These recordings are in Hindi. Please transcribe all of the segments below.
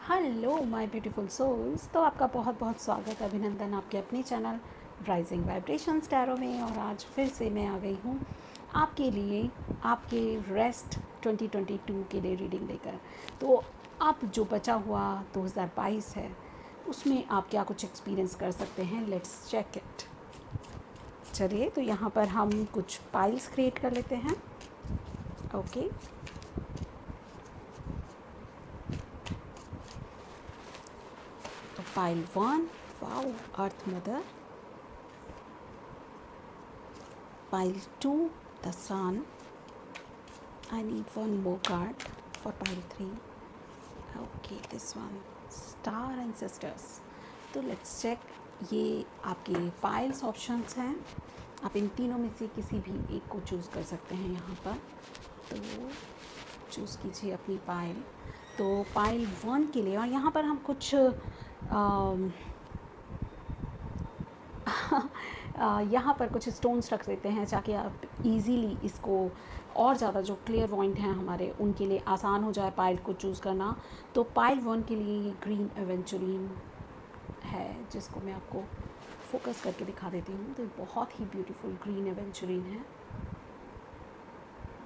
Hello my beautiful souls. तो आपका बहुत बहुत स्वागत, अभिनंदन आपके अपने चैनल राइजिंग वाइब्रेशंस टैरो में। और आज फिर से मैं आ गई हूँ आपके लिए, आपके रेस्ट 2022 के लिए रीडिंग लेकर। तो आप जो बचा हुआ 2022 है उसमें आप क्या कुछ एक्सपीरियंस कर सकते हैं, लेट्स चेक इट। चलिए, तो यहाँ पर हम कुछ पाइल्स क्रिएट कर लेते हैं। ओके, तो pile 1, wow, earth mother. Pile 2, the sun. I need one more card for pile 3. Okay, this one, star and sisters. तो let's check। ये आपके पाइल्स ऑप्शंस हैं। आप इन तीनों में से किसी भी एक को चूज़ कर सकते हैं यहाँ पर। तो चूज़ कीजिए अपनी पाइल। तो पाइल 1 के लिए, और यहाँ पर हम कुछ यहाँ पर कुछ स्टोन्स रख देते हैं ताकि आप इजीली इसको, और ज़्यादा जो क्लियर पॉइंट हैं हमारे, उनके लिए आसान हो जाए पाइल को चूज़ करना। तो पाइल 1 के लिए ये ग्रीन एवेंचुरिन है, जिसको मैं आपको फोकस करके दिखा देती हूँ। तो बहुत ही ब्यूटीफुल ग्रीन एवेंचुरिन है।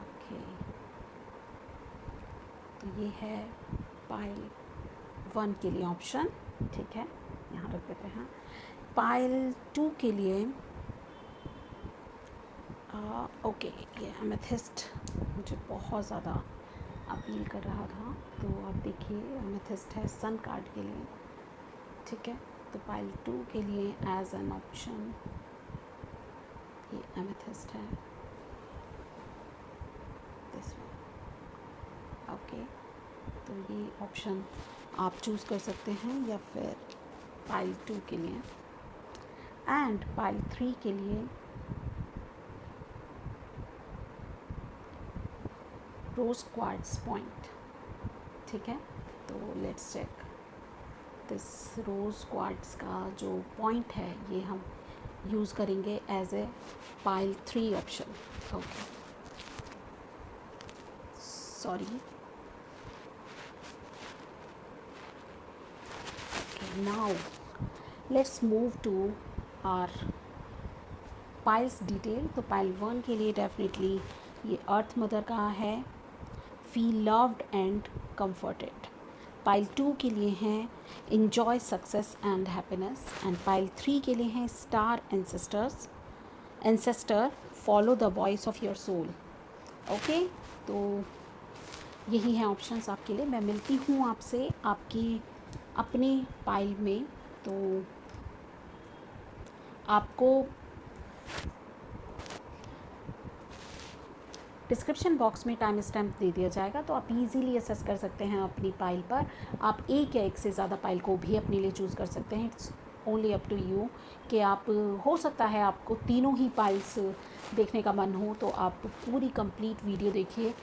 ओके, तो ये है पाइल 1 के लिए ऑप्शन। ठीक है, यहाँ रख देते हैं। पाइल 2 के लिए ओके, ये एमेथिस्ट मुझे बहुत ज़्यादा अपील कर रहा था। तो आप देखिए, एमेथिस्ट है सन कार्ड के लिए। ठीक है, तो पाइल 2 के लिए एज एन ऑप्शन ये एमेथिस्ट है, दिस वन। ओके, तो ये ऑप्शन आप चूज़ कर सकते हैं, या फिर पाइल 2 के लिए। एंड पाइल 3 के लिए रोज़ क्वार्ट्ज पॉइंट। ठीक है, तो let's check this. Rose quartz का जो पॉइंट है ये हम यूज़ करेंगे as a pile 3 option. Okay, sorry. Okay, now let's move to our piles detail. तो पाइल 1 के लिए डेफिनेटली ये अर्थ मदर का है, feel loved and comforted. Pile 2 के लिए हैं enjoy success and happiness. And pile 3 के लिए हैं star ancestor, follow the voice of your soul. Okay, तो यही हैं ऑप्शंस आपके लिए। मैं मिलती हूँ आपसे आपकी अपने पाइल में। तो आपको डिस्क्रिप्शन बॉक्स में टाइम स्टैम्प दे दिया जाएगा, तो आप इजीली असेस कर सकते हैं अपनी पाइल पर। आप एक या एक से ज़्यादा पाइल को भी अपने लिए चूज़ कर सकते हैं। It's only up to you कि आप, हो सकता है आपको तीनों ही पाइल्स देखने का मन हो, तो आप पूरी कंप्लीट वीडियो देखिए।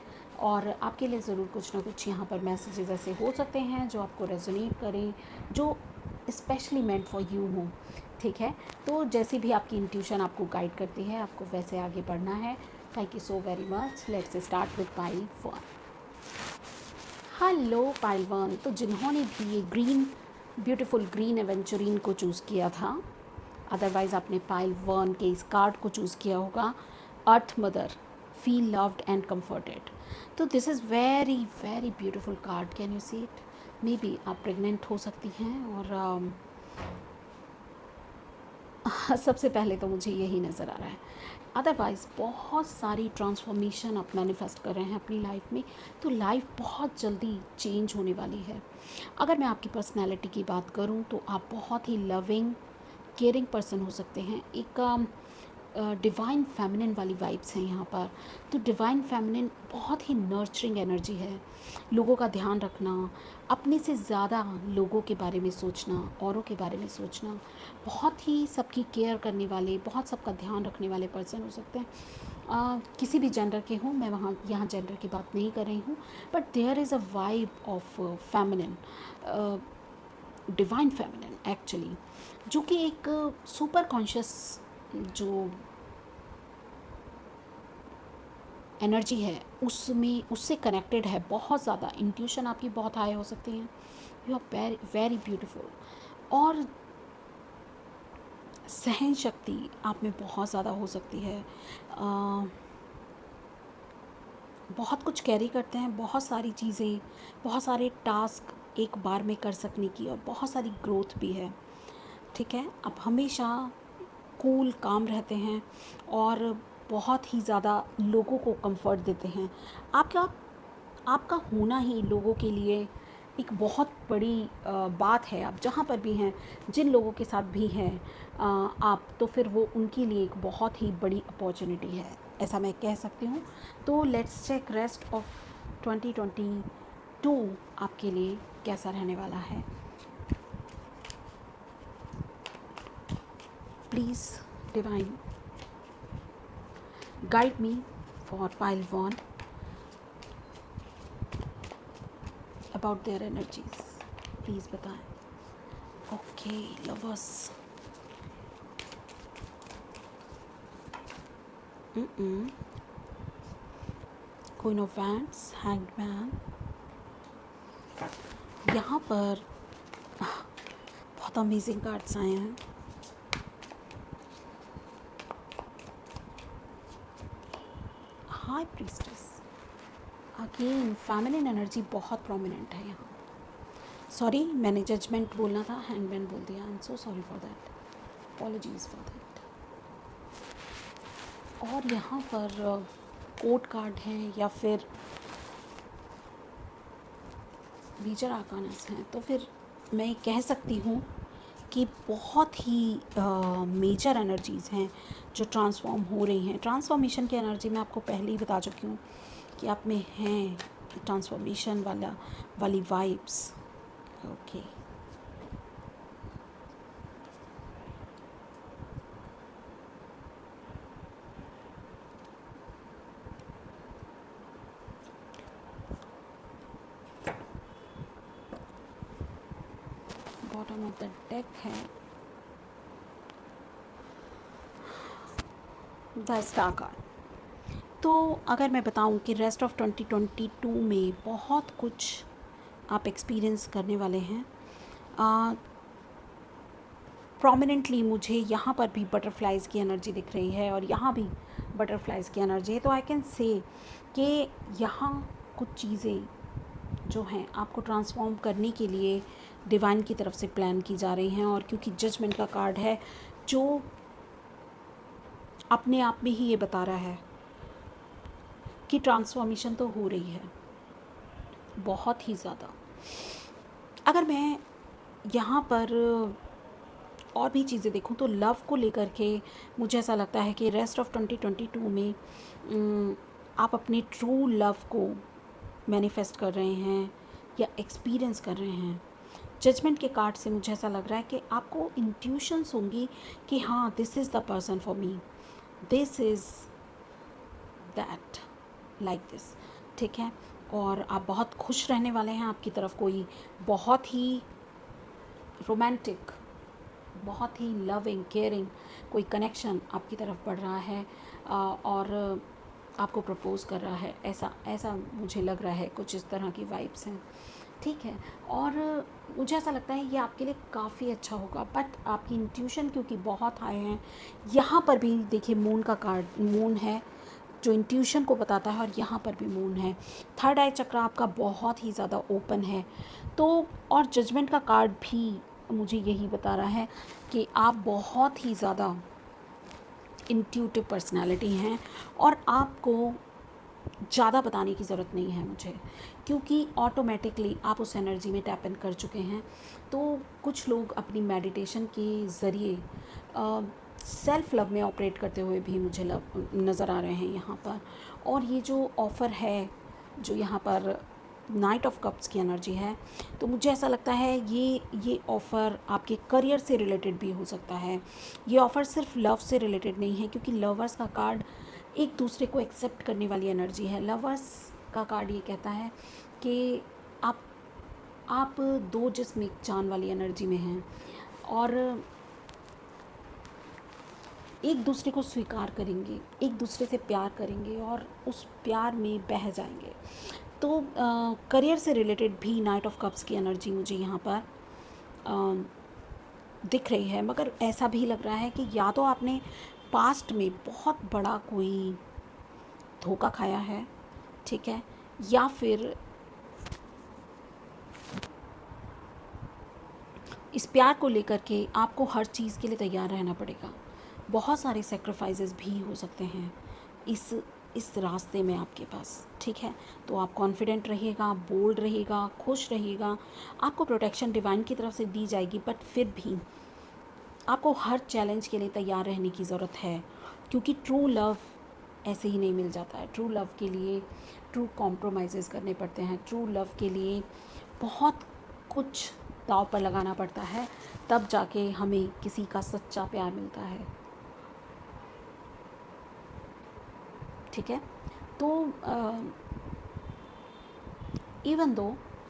और आपके लिए ज़रूर कुछ ना कुछ यहाँ पर मैसेजेस ऐसे हो सकते हैं जो आपको रेजोनेट करें, जो स्पेशली मेंट फॉर यू हो। ठीक है, तो जैसी भी आपकी इंट्यूशन आपको गाइड करती है, आपको वैसे आगे बढ़ना है। Thank you so very much. Let's start with pile 1. Hello pile 1। तो जिन्होंने भी ये ब्यूटीफुल ग्रीन एवेंचुरिन को चूज़ किया था, अदरवाइज़ आपने पाइल 1 के इस कार्ड को चूज़ किया होगा, earth mother, feel loved and comforted. तो this is very very beautiful card. Can you see it? Maybe आप प्रेग्नेंट हो सकती हैं, और सबसे पहले तो मुझे यही नज़र आ रहा है। अदरवाइज़ बहुत सारी ट्रांसफॉर्मेशन आप मैनिफेस्ट कर रहे हैं अपनी लाइफ में, तो लाइफ बहुत जल्दी चेंज होने वाली है। अगर मैं आपकी पर्सनैलिटी की बात करूं, तो आप बहुत ही लविंग, केयरिंग पर्सन हो सकते हैं। एक डिवाइन फेमिनिन वाली वाइब्स हैं यहाँ पर। तो डिवाइन फेमिनिन बहुत ही नर्चरिंग एनर्जी है। लोगों का ध्यान रखना, अपने से ज़्यादा लोगों के बारे में सोचना, औरों के बारे में सोचना, बहुत ही सबकी केयर करने वाले, बहुत सबका ध्यान रखने वाले पर्सन हो सकते हैं। किसी भी जेंडर के हों, मैं यहाँ जेंडर की बात नहीं कर रही हूँ, but there is a vibe of feminine, divine feminine actually, जो कि एक सुपर कॉन्शियस जो एनर्जी है उसमें उससे कनेक्टेड है, बहुत ज़्यादा इंट्यूशन आपकी बहुत हाई हो सकती है। You are very very beautiful. और सहन शक्ति आप में बहुत ज़्यादा हो सकती है। बहुत कुछ कैरी करते हैं, बहुत सारी चीज़ें, बहुत सारे टास्क एक बार में कर सकने की, और बहुत सारी ग्रोथ भी है। ठीक है, आप हमेशा कूल काम रहते हैं और बहुत ही ज़्यादा लोगों को कंफर्ट देते हैं। आपका आपका होना ही लोगों के लिए एक बहुत बड़ी बात है। आप जहाँ पर भी हैं, जिन लोगों के साथ भी हैं आप, तो फिर वो उनके लिए एक बहुत ही बड़ी अपॉर्चुनिटी है, ऐसा मैं कह सकती हूँ। तो लेट्स चेक रेस्ट ऑफ 2022 आपके लिए कैसा रहने वाला है। Please divine guide me for pile 1 about their energies, please बताएं। Okay lovers, queen of wands, hanged man, यहाँ पर बहुत अमेजिंग कार्ड्स आए हैं। High priestess, again feminine energy बहुत प्रोमिनेंट है यहाँ। सॉरी, मैंने जजमेंट बोलना था, हैंगमैन बोल दिया। I am so sorry for that, apologies for that. और यहाँ पर कोर्ट कार्ड हैं या फिर मेजर आर्कानस हैं, तो फिर मैं कह सकती हूँ कि बहुत ही मेजर एनर्जीज़ हैं जो ट्रांसफॉर्म हो रही हैं। ट्रांसफॉर्मेशन की एनर्जी मैं आपको पहले ही बता चुकी हूँ कि आप में हैं ट्रांसफॉर्मेशन वाली vibes. Okay, bottom of the deck है द स्टार कार्ड। तो अगर मैं बताऊं कि रेस्ट ऑफ 2022 में बहुत कुछ आप एक्सपीरियंस करने वाले हैं। प्रोमिनेंटली मुझे यहाँ पर भी बटरफ्लाइज़ की एनर्जी दिख रही है और यहाँ भी बटरफ्लाइज़ की एनर्जी है। तो आई कैन से कि यहाँ कुछ चीज़ें जो हैं आपको ट्रांसफॉर्म करने के लिए डिवाइन की तरफ से प्लान की जा रही हैं। और क्योंकि जजमेंट का कार्ड है जो अपने आप में ही ये बता रहा है कि ट्रांसफॉर्मेशन तो हो रही है बहुत ही ज़्यादा। अगर मैं यहाँ पर और भी चीज़ें देखूँ तो लव को लेकर के मुझे ऐसा लगता है कि रेस्ट ऑफ 2022 में आप अपने ट्रू लव को मैनिफेस्ट कर रहे हैं या एक्सपीरियंस कर रहे हैं। जजमेंट के कार्ड से मुझे ऐसा लग रहा है कि आपको इंट्यूशंस होंगी कि हाँ, this is the person for me, this is that, like this. ठीक है, और आप बहुत खुश रहने वाले हैं। आपकी तरफ कोई बहुत ही रोमांटिक, बहुत ही लविंग केयरिंग कोई कनेक्शन आपकी तरफ बढ़ रहा है और आपको प्रपोज़ कर रहा है, ऐसा ऐसा मुझे लग रहा है। कुछ इस तरह की वाइब्स हैं। ठीक है, और मुझे ऐसा लगता है ये आपके लिए काफ़ी अच्छा होगा। बट आपकी इंट्यूशन क्योंकि बहुत हाई है, यहाँ पर भी देखिए मून का कार्ड, मून है जो इंट्यूशन को बताता है, और यहाँ पर भी मून है। थर्ड आई चक्र आपका बहुत ही ज़्यादा ओपन है। तो और जजमेंट का कार्ड भी मुझे यही बता रहा है कि आप बहुत ही ज़्यादा इंट्यूटिव पर्सनालिटी हैं और आपको ज़्यादा बताने की ज़रूरत नहीं है मुझे, क्योंकि ऑटोमेटिकली आप उस एनर्जी में टैप इन कर चुके हैं। तो कुछ लोग अपनी मेडिटेशन के ज़रिए सेल्फ लव में ऑपरेट करते हुए भी मुझे नज़र आ रहे हैं यहाँ पर। और ये जो ऑफ़र है, जो यहाँ पर नाइट ऑफ कप्स की एनर्जी है, तो मुझे ऐसा लगता है ये ऑफ़र आपके करियर से रिलेटेड भी हो सकता है। ये ऑफ़र सिर्फ लव से रिलेटेड नहीं है, क्योंकि लवर्स का कार्ड एक दूसरे को एक्सेप्ट करने वाली एनर्जी है। लवर्स का कार्ड ये कहता है कि आप दो जिस्म एक जान वाली एनर्जी में हैं और एक दूसरे को स्वीकार करेंगे, एक दूसरे से प्यार करेंगे और उस प्यार में बह जाएंगे। तो करियर से रिलेटेड भी नाइट ऑफ कप्स की एनर्जी मुझे यहाँ पर दिख रही है, मगर ऐसा भी लग रहा है कि या तो आपने पास्ट में बहुत बड़ा कोई धोखा खाया है, ठीक है, या फिर इस प्यार को लेकर के आपको हर चीज़ के लिए तैयार रहना पड़ेगा। बहुत सारे सेक्रीफाइसेस भी हो सकते हैं इस रास्ते में आपके पास, ठीक है। तो आप कॉन्फिडेंट रहिएगा, बोल्ड रहिएगा, खुश रहिएगा। आपको प्रोटेक्शन डिवाइन की तरफ से दी जाएगी, बट फिर भी आपको हर चैलेंज के लिए तैयार रहने की ज़रूरत है, क्योंकि ट्रू लव ऐसे ही नहीं मिल जाता है। ट्रू लव के लिए ट्रू कॉम्प्रोमाइज़ेस करने पड़ते हैं। ट्रू लव के लिए बहुत कुछ दांव पर लगाना पड़ता है, तब जाके हमें किसी का सच्चा प्यार मिलता है, ठीक है। तो इवन दो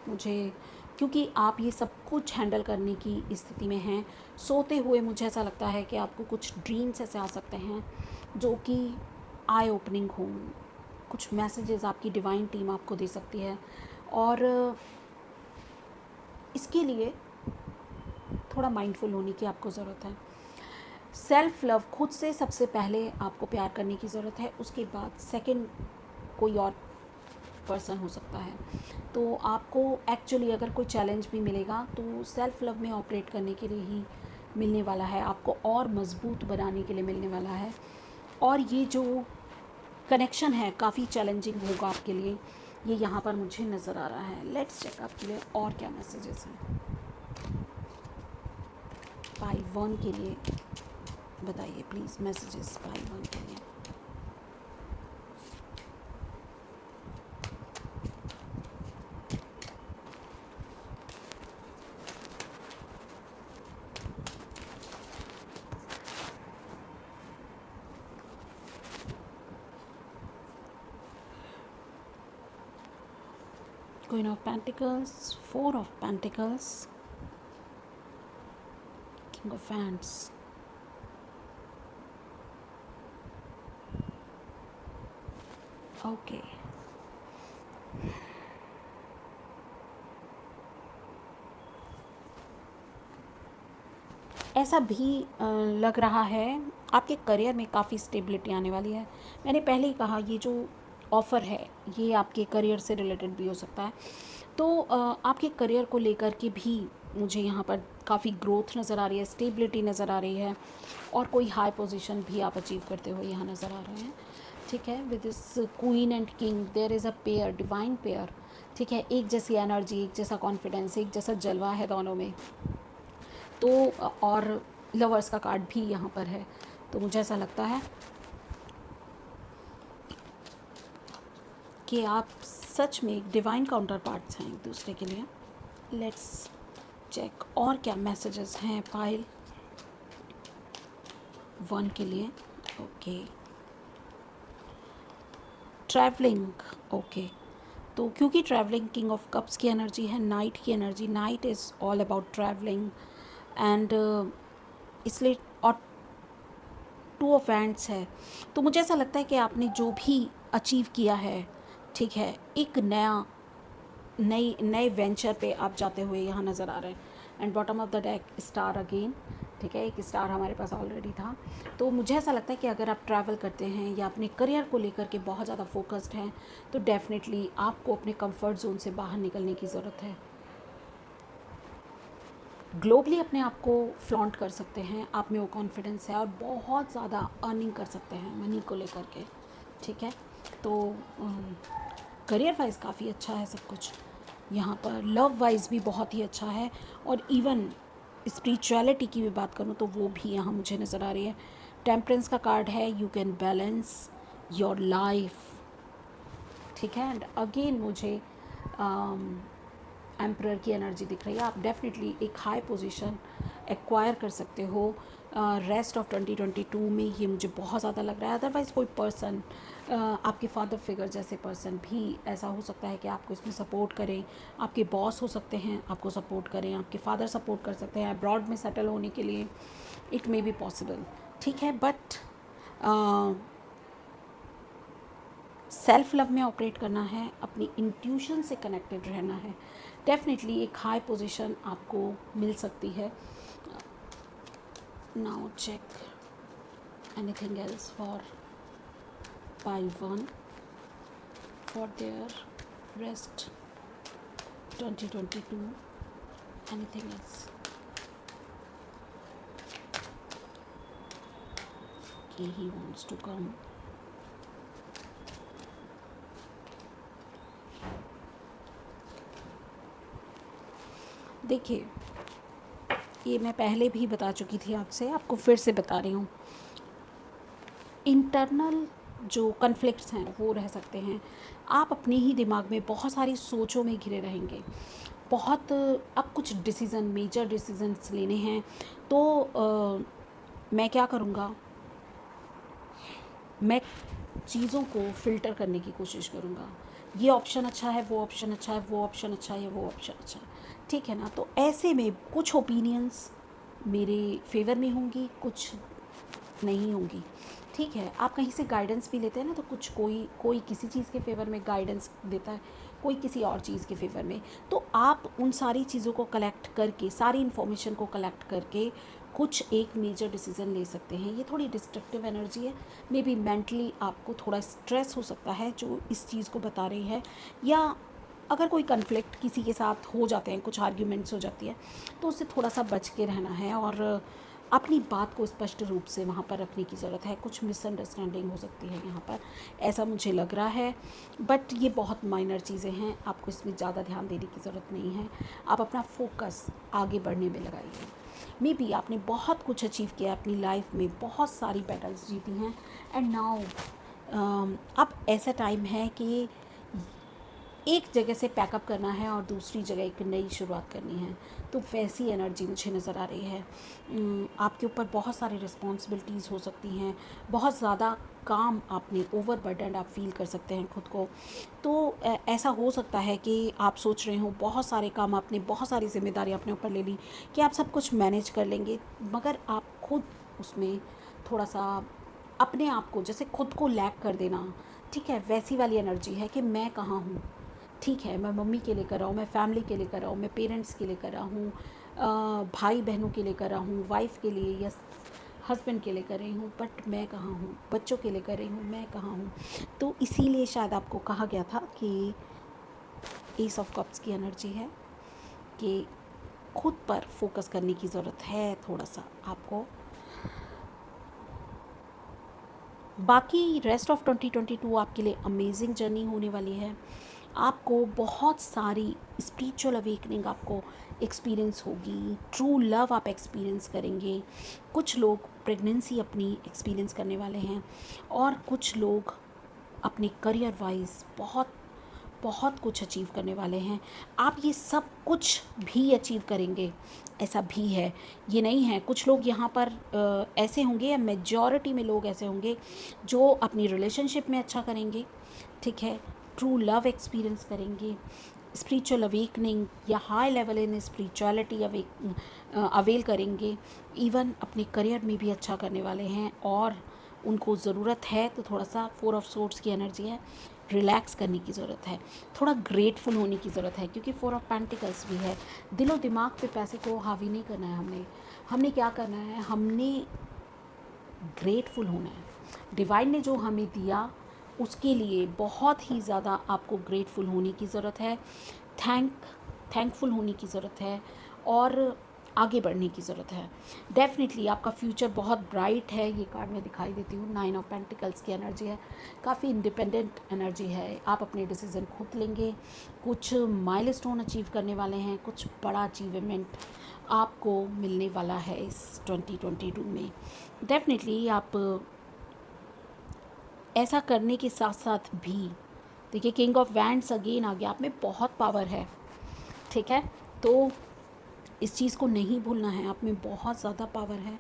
मुझे, क्योंकि आप ये सब कुछ हैंडल करने की स्थिति में हैं, सोते हुए मुझे ऐसा लगता है कि आपको कुछ ड्रीम्स ऐसे आ सकते हैं जो कि आई ओपनिंग हो। कुछ मैसेजेस आपकी डिवाइन टीम आपको दे सकती है, और इसके लिए थोड़ा माइंडफुल होने की आपको ज़रूरत है। सेल्फ लव, खुद से सबसे पहले आपको प्यार करने की ज़रूरत है, उसके बाद सेकंड कोई और पर्सन हो सकता है। तो आपको एक्चुअली अगर कोई चैलेंज भी मिलेगा तो सेल्फ लव में ऑपरेट करने के लिए ही मिलने वाला है, आपको और मज़बूत बनाने के लिए मिलने वाला है। और ये जो कनेक्शन है काफ़ी चैलेंजिंग होगा आपके लिए, ये यहाँ पर मुझे नज़र आ रहा है। लेट्स चेक आपके लिए और क्या मैसेजेस हैं। पाई 1 के लिए बताइए प्लीज़, मैसेजेस पाई 1 के लिए। Queen of Pentacles, 4 of Pentacles, King of Wands, okay. ऐसा भी लग रहा है आपके करियर में काफ़ी स्टेबिलिटी आने वाली है। मैंने पहले ही कहा, ये जो ऑफ़र है ये आपके करियर से रिलेटेड भी हो सकता है। तो आपके करियर को लेकर के भी मुझे यहाँ पर काफ़ी ग्रोथ नज़र आ रही है, स्टेबिलिटी नज़र आ रही है, और कोई हाई पोजीशन भी आप अचीव करते हुए यहाँ नज़र आ रहे हैं, ठीक है। With this queen and king there is a pair, divine pair, ठीक है। एक जैसी एनर्जी, एक जैसा कॉन्फिडेंस, एक जैसा जलवा है दोनों में। तो और लवर्स का कार्ड भी यहाँ पर है। तो मुझे ऐसा लगता है कि आप सच में एक डिवाइन काउंटर पार्ट्स हैं एक दूसरे के लिए। लेट्स चेक और क्या मैसेजेस हैं पाइल 1 के लिए। Okay, travelling, okay. तो क्योंकि ट्रैवलिंग किंग ऑफ कप्स की एनर्जी है, नाइट की energy, night is all about travelling and इसलिए, और 2 ऑफ वैंड्स है। तो मुझे ऐसा लगता है कि आपने जो भी अचीव किया है, ठीक है, एक नए वेंचर पे आप जाते हुए यहाँ नज़र आ रहे हैं। And bottom of the deck star again, ठीक है, एक स्टार हमारे पास ऑलरेडी था। तो मुझे ऐसा लगता है कि अगर आप ट्रैवल करते हैं या अपने करियर को लेकर के बहुत ज़्यादा फोकस्ड हैं, तो डेफिनेटली आपको अपने कंफर्ट जोन से बाहर निकलने की ज़रूरत है। ग्लोबली अपने आप को फ्लॉन्ट कर सकते हैं, आप में वो कॉन्फिडेंस है, और बहुत ज़्यादा अर्निंग कर सकते हैं मनी को लेकर के, ठीक है। तो करियर वाइज काफ़ी अच्छा है सब कुछ यहाँ पर। लव वाइज भी बहुत ही अच्छा है, और इवन स्पिरिचुअलिटी की भी बात करूँ तो वो भी यहाँ मुझे नज़र आ रही है। टेम्परेंस का कार्ड है, you can balance your life, ठीक है। एंड अगेन मुझे एम्परर की एनर्जी दिख रही है। आप डेफिनेटली एक हाई पोजीशन एक्वायर कर सकते हो रेस्ट ऑफ 2022 में, ये मुझे बहुत ज़्यादा लग रहा है। अदरवाइज़ कोई पर्सन, आपके फादर फिगर जैसे पर्सन भी ऐसा हो सकता है कि आपको इसमें सपोर्ट करें। आपके बॉस हो सकते हैं आपको सपोर्ट करें, आपके फादर सपोर्ट कर सकते हैं अब्रॉड में सेटल होने के लिए, इट मे बी पॉसिबल, ठीक है। बट सेल्फ लव में ऑपरेट करना है, अपनी इंट्यूशन से कनेक्टेड रहना है। डेफिनेटली एक हाई पोजीशन आपको मिल सकती है। Now check anything else for pile 1 for their rest 2022, anything else. He wants to come. देखिए, ये मैं पहले भी बता चुकी थी आपसे, आपको फिर से बता रही हूँ। इंटरनल जो कन्फ्लिक्ट्स हैं वो रह सकते हैं। आप अपने ही दिमाग में बहुत सारी सोचों में घिरे रहेंगे। बहुत अब कुछ डिसीज़न, मेजर डिसीजंस लेने हैं तो मैं क्या करूँगा, मैं चीज़ों को फ़िल्टर करने की कोशिश करूँगा। ये ऑप्शन अच्छा है, वो ऑप्शन अच्छा है, वो ऑप्शन अच्छा है, वो ऑप्शन अच्छा है, ठीक है ना। तो ऐसे में कुछ ओपिनियंस मेरे फेवर में होंगी, कुछ नहीं होंगी, ठीक है। आप कहीं से गाइडेंस भी लेते हैं ना, तो कुछ कोई किसी चीज़ के फेवर में गाइडेंस देता है, कोई किसी और चीज़ के फेवर में। तो आप उन सारी चीज़ों को कलेक्ट करके, सारी इन्फॉर्मेशन को कलेक्ट करके कुछ एक मेजर डिसीज़न ले सकते हैं। ये थोड़ी डिस्ट्रक्टिव एनर्जी है, मे बी मेंटली आपको थोड़ा स्ट्रेस हो सकता है जो इस चीज़ को बता रही है, या अगर कोई कन्फ्लिक्ट किसी के साथ हो जाते हैं, कुछ आर्ग्यूमेंट्स हो जाती है, तो उससे थोड़ा सा बच के रहना है और अपनी बात को स्पष्ट रूप से वहाँ पर रखने की ज़रूरत है। कुछ मिसअंडरस्टैंडिंग हो सकती है यहाँ पर, ऐसा मुझे लग रहा है, बट ये बहुत माइनर चीज़ें हैं, आपको इसमें ज़्यादा ध्यान देने की ज़रूरत नहीं है। आप अपना फोकस आगे बढ़ने में लगाइए। मे बी आपने बहुत कुछ अचीव किया अपनी लाइफ में, बहुत सारी बैटल्स जीती हैं, एंड नाउ अब ऐसा टाइम है कि एक जगह से पैकअप करना है और दूसरी जगह एक नई शुरुआत करनी है। तो वैसी एनर्जी मुझे नज़र आ रही है। आपके ऊपर बहुत सारी रिस्पॉन्सिबिलिटीज़ हो सकती हैं, बहुत ज़्यादा काम आपने ओवरबर्डन आप फील कर सकते हैं खुद को। तो ऐसा हो सकता है कि आप सोच रहे हो बहुत सारे काम आपने, बहुत सारी जिम्मेदारी अपने ऊपर ले ली कि आप सब कुछ मैनेज कर लेंगे, मगर आप खुद उसमें थोड़ा सा अपने आप को, जैसे खुद को लैग कर देना, ठीक है, वैसी वाली एनर्जी है कि मैं कहाँ हूँ। ठीक है, मैं मम्मी के लिए कर रहा हूँ, मैं फैमिली के लिए कर रहा हूँ, मैं पेरेंट्स के लिए कर रहा हूँ, भाई बहनों के लिए कर रहा हूँ, वाइफ के लिए या हस्बैंड के लिए कर रही हूँ, बट मैं कहाँ हूँ, बच्चों के लिए कर रही हूँ, मैं कहाँ हूँ। तो इसीलिए शायद आपको कहा गया था कि एस ऑफ कप्स की एनर्जी है कि खुद पर फोकस करने की ज़रूरत है थोड़ा सा आपको। बाकी रेस्ट ऑफ 2022 आपके लिए अमेजिंग जर्नी होने वाली है। आपको बहुत सारी स्पिरिचुअल अवेकनिंग आपको एक्सपीरियंस होगी, ट्रू लव आप एक्सपीरियंस करेंगे। कुछ लोग प्रेगनेंसी अपनी एक्सपीरियंस करने वाले हैं और कुछ लोग अपने करियर वाइज बहुत बहुत कुछ अचीव करने वाले हैं। आप ये सब कुछ भी अचीव करेंगे, ऐसा भी है, ये नहीं है। कुछ लोग यहाँ पर ऐसे होंगे, या मेजॉरिटी में लोग ऐसे होंगे जो अपनी रिलेशनशिप में अच्छा करेंगे, ठीक है, ट्रू लव एक्सपीरियंस करेंगे, स्पिरिचुअल अवेकनिंग या high level in spirituality avail करेंगे, इवन अपने करियर में भी अच्छा करने वाले हैं। और उनको ज़रूरत है तो थोड़ा सा 4 ऑफ सोर्ड्स की एनर्जी है, रिलैक्स करने की ज़रूरत है, थोड़ा ग्रेटफुल होने की ज़रूरत है, क्योंकि 4 ऑफ पेंटिकल्स भी है। दिलो दिमाग पे पैसे को हावी नहीं करना है, हमने क्या करना है, हमने ग्रेटफुल होना है। डिवाइन ने जो हमें दिया उसके लिए बहुत ही ज़्यादा आपको ग्रेटफुल होने की ज़रूरत है, थैंकफुल होने की ज़रूरत है और आगे बढ़ने की ज़रूरत है। डेफिनेटली आपका फ्यूचर बहुत ब्राइट है। ये कार्ड में दिखाई देती हूँ, 9 ऑफ पेंटिकल्स की एनर्जी है, काफ़ी इंडिपेंडेंट एनर्जी है। आप अपने डिसीज़न खुद लेंगे, कुछ माइलस्टोन अचीव करने वाले हैं, कुछ बड़ा अचीवमेंट आपको मिलने वाला है इस 2022 में। डेफिनेटली आप ऐसा करने के साथ साथ भी, देखिए किंग ऑफ वैंड्स अगेन आ गया, आप में बहुत पावर है, ठीक है। तो इस चीज़ को नहीं भूलना है, आप में बहुत ज़्यादा पावर है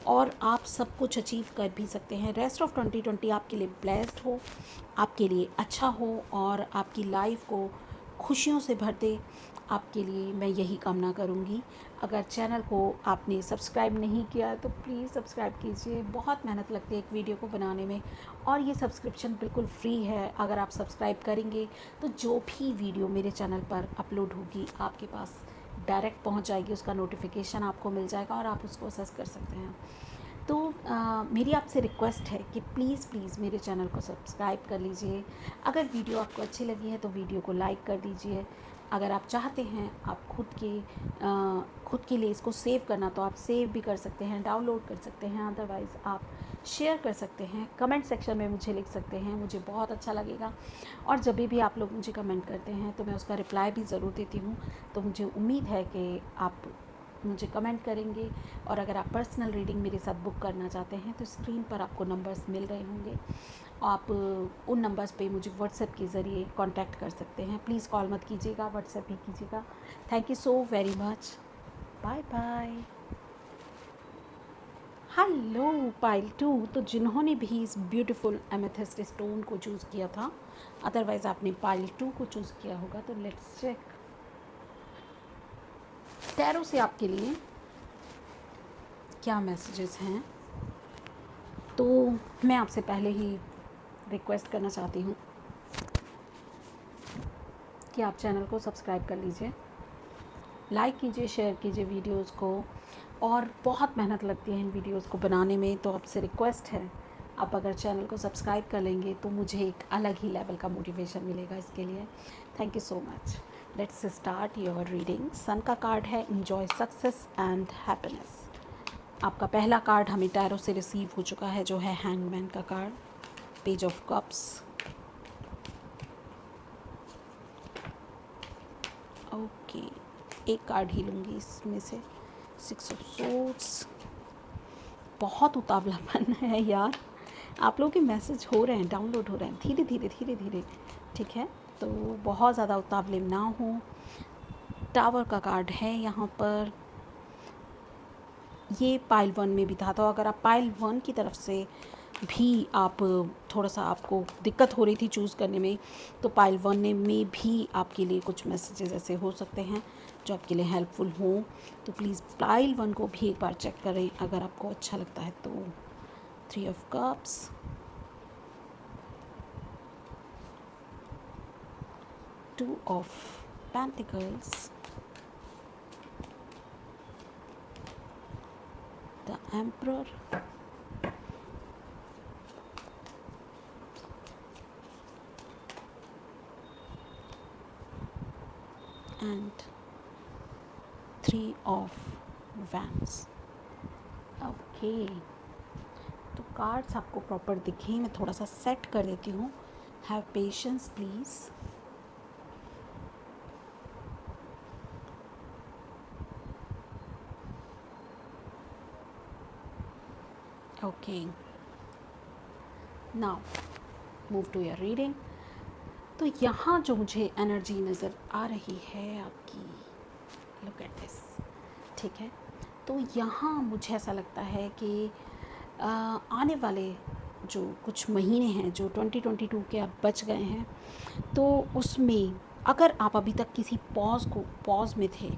और आप सब कुछ अचीव कर भी सकते हैं। रेस्ट ऑफ 2020 आपके लिए ब्लेस्ड हो, आपके लिए अच्छा हो और आपकी लाइफ को खुशियों से भर दे। आपके लिए मैं यही कामना करूँगी। अगर चैनल को आपने सब्सक्राइब नहीं किया है तो प्लीज़ सब्सक्राइब कीजिए। बहुत मेहनत लगती है एक वीडियो को बनाने में, और ये सब्सक्रिप्शन बिल्कुल फ्री है। अगर आप सब्सक्राइब करेंगे तो जो भी वीडियो मेरे चैनल पर अपलोड होगी आपके पास डायरेक्ट पहुंच जाएगी, उसका नोटिफिकेशन आपको मिल जाएगा और आप उसको असेस कर सकते हैं। तो मेरी आपसे रिक्वेस्ट है कि प्लीज़ प्लीज़ मेरे चैनल को सब्सक्राइब कर लीजिए। अगर वीडियो आपको अच्छी लगी है तो वीडियो को लाइक कर दीजिए। अगर आप चाहते हैं आप खुद के लिए इसको सेव करना तो आप सेव भी कर सकते हैं, डाउनलोड कर सकते हैं। अदरवाइज़ आप शेयर कर सकते हैं, कमेंट सेक्शन में मुझे लिख सकते हैं, मुझे बहुत अच्छा लगेगा। और जब भी आप लोग मुझे कमेंट करते हैं तो मैं उसका रिप्लाई भी ज़रूर देती हूँ। तो मुझे उम्मीद है कि आप मुझे कमेंट करेंगे। और अगर आप पर्सनल रीडिंग मेरे साथ बुक करना चाहते हैं तो स्क्रीन पर आपको नंबर्स मिल रहे होंगे, आप उन नंबर्स पे मुझे व्हाट्सएप के ज़रिए कांटेक्ट कर सकते हैं। प्लीज़ कॉल मत कीजिएगा, व्हाट्सएप ही कीजिएगा। Thank you so very much. Bye bye. Hello pile 2, तो जिन्होंने भी इस ब्यूटीफुल एमेथिस्ट स्टोन को चूज़ किया था, अदरवाइज़ आपने पाइल 2 को चूज़ किया होगा, तो लेट्स चेक टैरो से आपके लिए क्या मैसेजेस हैं। तो मैं आपसे पहले ही रिक्वेस्ट करना चाहती हूँ कि आप चैनल को सब्सक्राइब कर लीजिए, लाइक कीजिए, शेयर कीजिए वीडियोस को। और बहुत मेहनत लगती है इन वीडियोस को बनाने में, तो आपसे रिक्वेस्ट है आप अगर चैनल को सब्सक्राइब कर लेंगे तो मुझे एक अलग ही लेवल का मोटिवेशन मिलेगा इसके लिए। Thank you so much. Let's start your reading. Sun का कार्ड है एंजॉय सक्सेस एंड हैप्पीनेस। आपका पहला कार्ड हमें टैरो से रिसीव हो चुका है, जो है हैंगमैन का card, page of cups. Okay, एक कार्ड ही लूँगी इसमें से, 6 ऑफ सोर्ड्स। बहुत उतावलापन है यार, आप लोगों के मैसेज हो रहे हैं, डाउनलोड हो रहे हैं धीरे धीरे धीरे धीरे, ठीक है, तो बहुत ज़्यादा उतावले ना हो। टावर का कार्ड है यहाँ पर, ये पाइल 1 में भी था। तो अगर आप पाइल 1 की तरफ से भी आप थोड़ा सा आपको दिक्कत हो रही थी चूज़ करने में, तो पाइल 1 में भी आपके लिए कुछ मैसेजेस ऐसे हो सकते हैं जो आपके लिए हेल्पफुल हों। तो प्लीज़ पाइल 1 को भी एक बार चेक करें अगर आपको अच्छा लगता है तो। 3 of cups, 2 of pentacles, the emperor, and 3 of wands. Okay, तो कार्ड्स आपको प्रॉपर दिखें, मैं थोड़ा सा सेट कर देती हूँ। Have patience please. Okay, now move to your reading. तो यहाँ जो मुझे एनर्जी नज़र आ रही है आपकी, लुक एट दिस, ठीक है, तो यहाँ मुझे ऐसा लगता है कि आने वाले जो कुछ महीने हैं, जो 2022 के अब बच गए हैं, तो उसमें अगर आप अभी तक किसी पॉज में थे,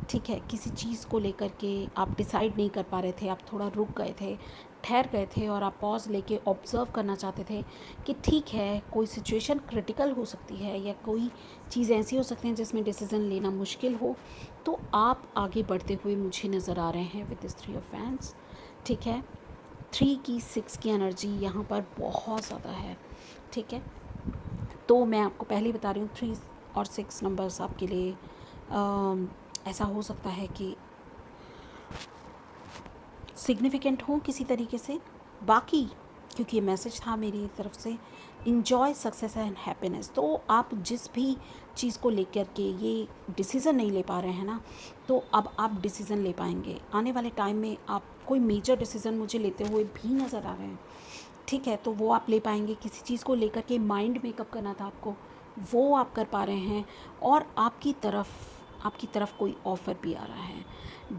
ठीक है, किसी चीज़ को लेकर के आप डिसाइड नहीं कर पा रहे थे, आप थोड़ा रुक गए थे, ठहर गए थे, और आप पॉज लेके ऑब्ज़र्व करना चाहते थे कि ठीक है कोई सिचुएशन क्रिटिकल हो सकती है या कोई चीज़ ऐसी हो सकती है जिसमें डिसीज़न लेना मुश्किल हो, तो आप आगे बढ़ते हुए मुझे नज़र आ रहे हैं विद दिस 3 ऑफ वैंड्स, ठीक है। 3 की 6 की एनर्जी यहाँ पर बहुत ज़्यादा है, ठीक है। तो मैं आपको पहले ही बता रही हूँ 3 और 6 नंबर्स आपके लिए ऐसा हो सकता है कि सिग्निफिकेंट हो किसी तरीके से। बाकी क्योंकि ये मैसेज था मेरी तरफ से, इंजॉय सक्सेस एंड हैप्पीनेस, तो आप जिस भी चीज़ को लेकर के ये डिसीज़न नहीं ले पा रहे हैं ना, तो अब आप डिसीज़न ले पाएंगे आने वाले टाइम में। आप कोई मेजर डिसीज़न मुझे लेते हुए भी नज़र आ रहे हैं, ठीक है, तो वो आप ले पाएंगे। किसी चीज़ को लेकर के माइंड मेकअप करना था आपको, वो आप कर पा रहे हैं। और आपकी तरफ कोई ऑफ़र भी आ रहा है।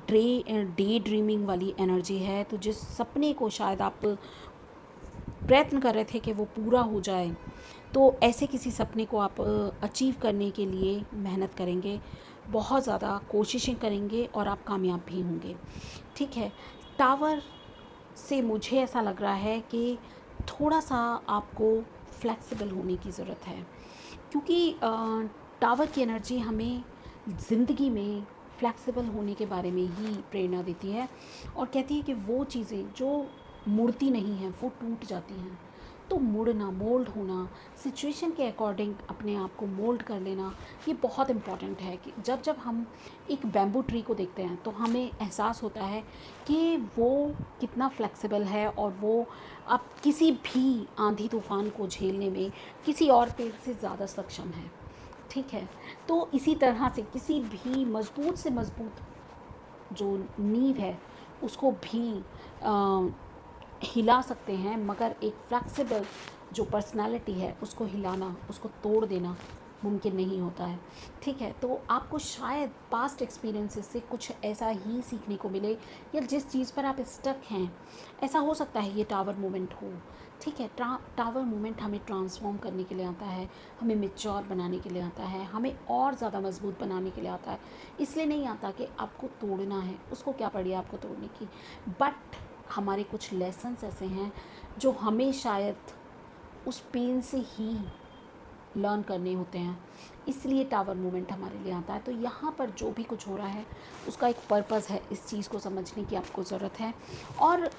डे ड्रीमिंग वाली एनर्जी है, तो जिस सपने को शायद आप प्रयत्न कर रहे थे कि वो पूरा हो जाए, तो ऐसे किसी सपने को आप अचीव करने के लिए मेहनत करेंगे। बहुत ज़्यादा कोशिशें करेंगे और आप कामयाब भी होंगे। ठीक है, टावर से मुझे ऐसा लग रहा है कि थोड़ा सा आपको फ्लेक्सिबल होने की ज़रूरत है, क्योंकि टावर की एनर्जी हमें ज़िंदगी में फ्लेक्सिबल होने के बारे में ही प्रेरणा देती है और कहती है कि वो चीज़ें जो मुड़ती नहीं हैं वो टूट जाती हैं। तो मुड़ना, मोल्ड होना, सिचुएशन के अकॉर्डिंग अपने आप को मोल्ड कर लेना, ये बहुत इम्पॉर्टेंट है कि जब जब हम एक बैम्बू ट्री को देखते हैं तो हमें एहसास होता है कि वो कितना फ्लेक्सिबल है और वो अब किसी भी आंधी तूफ़ान को झेलने में किसी और पेड़ से ज़्यादा सक्षम है। ठीक है, तो इसी तरह से किसी भी मज़बूत से मज़बूत जो नींव है उसको भी हिला सकते हैं, मगर एक फ्लेक्सिबल जो पर्सनालिटी है उसको हिलाना, उसको तोड़ देना मुमकिन नहीं होता है। ठीक है, तो आपको शायद पास्ट एक्सपीरियंसेस से कुछ ऐसा ही सीखने को मिले, या जिस चीज़ पर आप स्टक हैं, ऐसा हो सकता है ये टावर मोमेंट हो। ठीक है, टावर मोमेंट हमें ट्रांसफॉर्म करने के लिए आता है, हमें मैच्योर बनाने के लिए आता है, हमें और ज़्यादा मजबूत बनाने के लिए आता है। इसलिए नहीं आता कि आपको तोड़ना है, उसको क्या पड़ी आपको तोड़ने की। बट हमारे कुछ लेसन्स ऐसे हैं जो हमें शायद उस पेन से ही लर्न करने होते हैं, इसलिए टावर मोमेंट हमारे लिए आता है। तो यहाँ पर जो भी कुछ हो रहा है उसका एक पर्पज़ है, इस चीज़ को समझने की आपको ज़रूरत है। और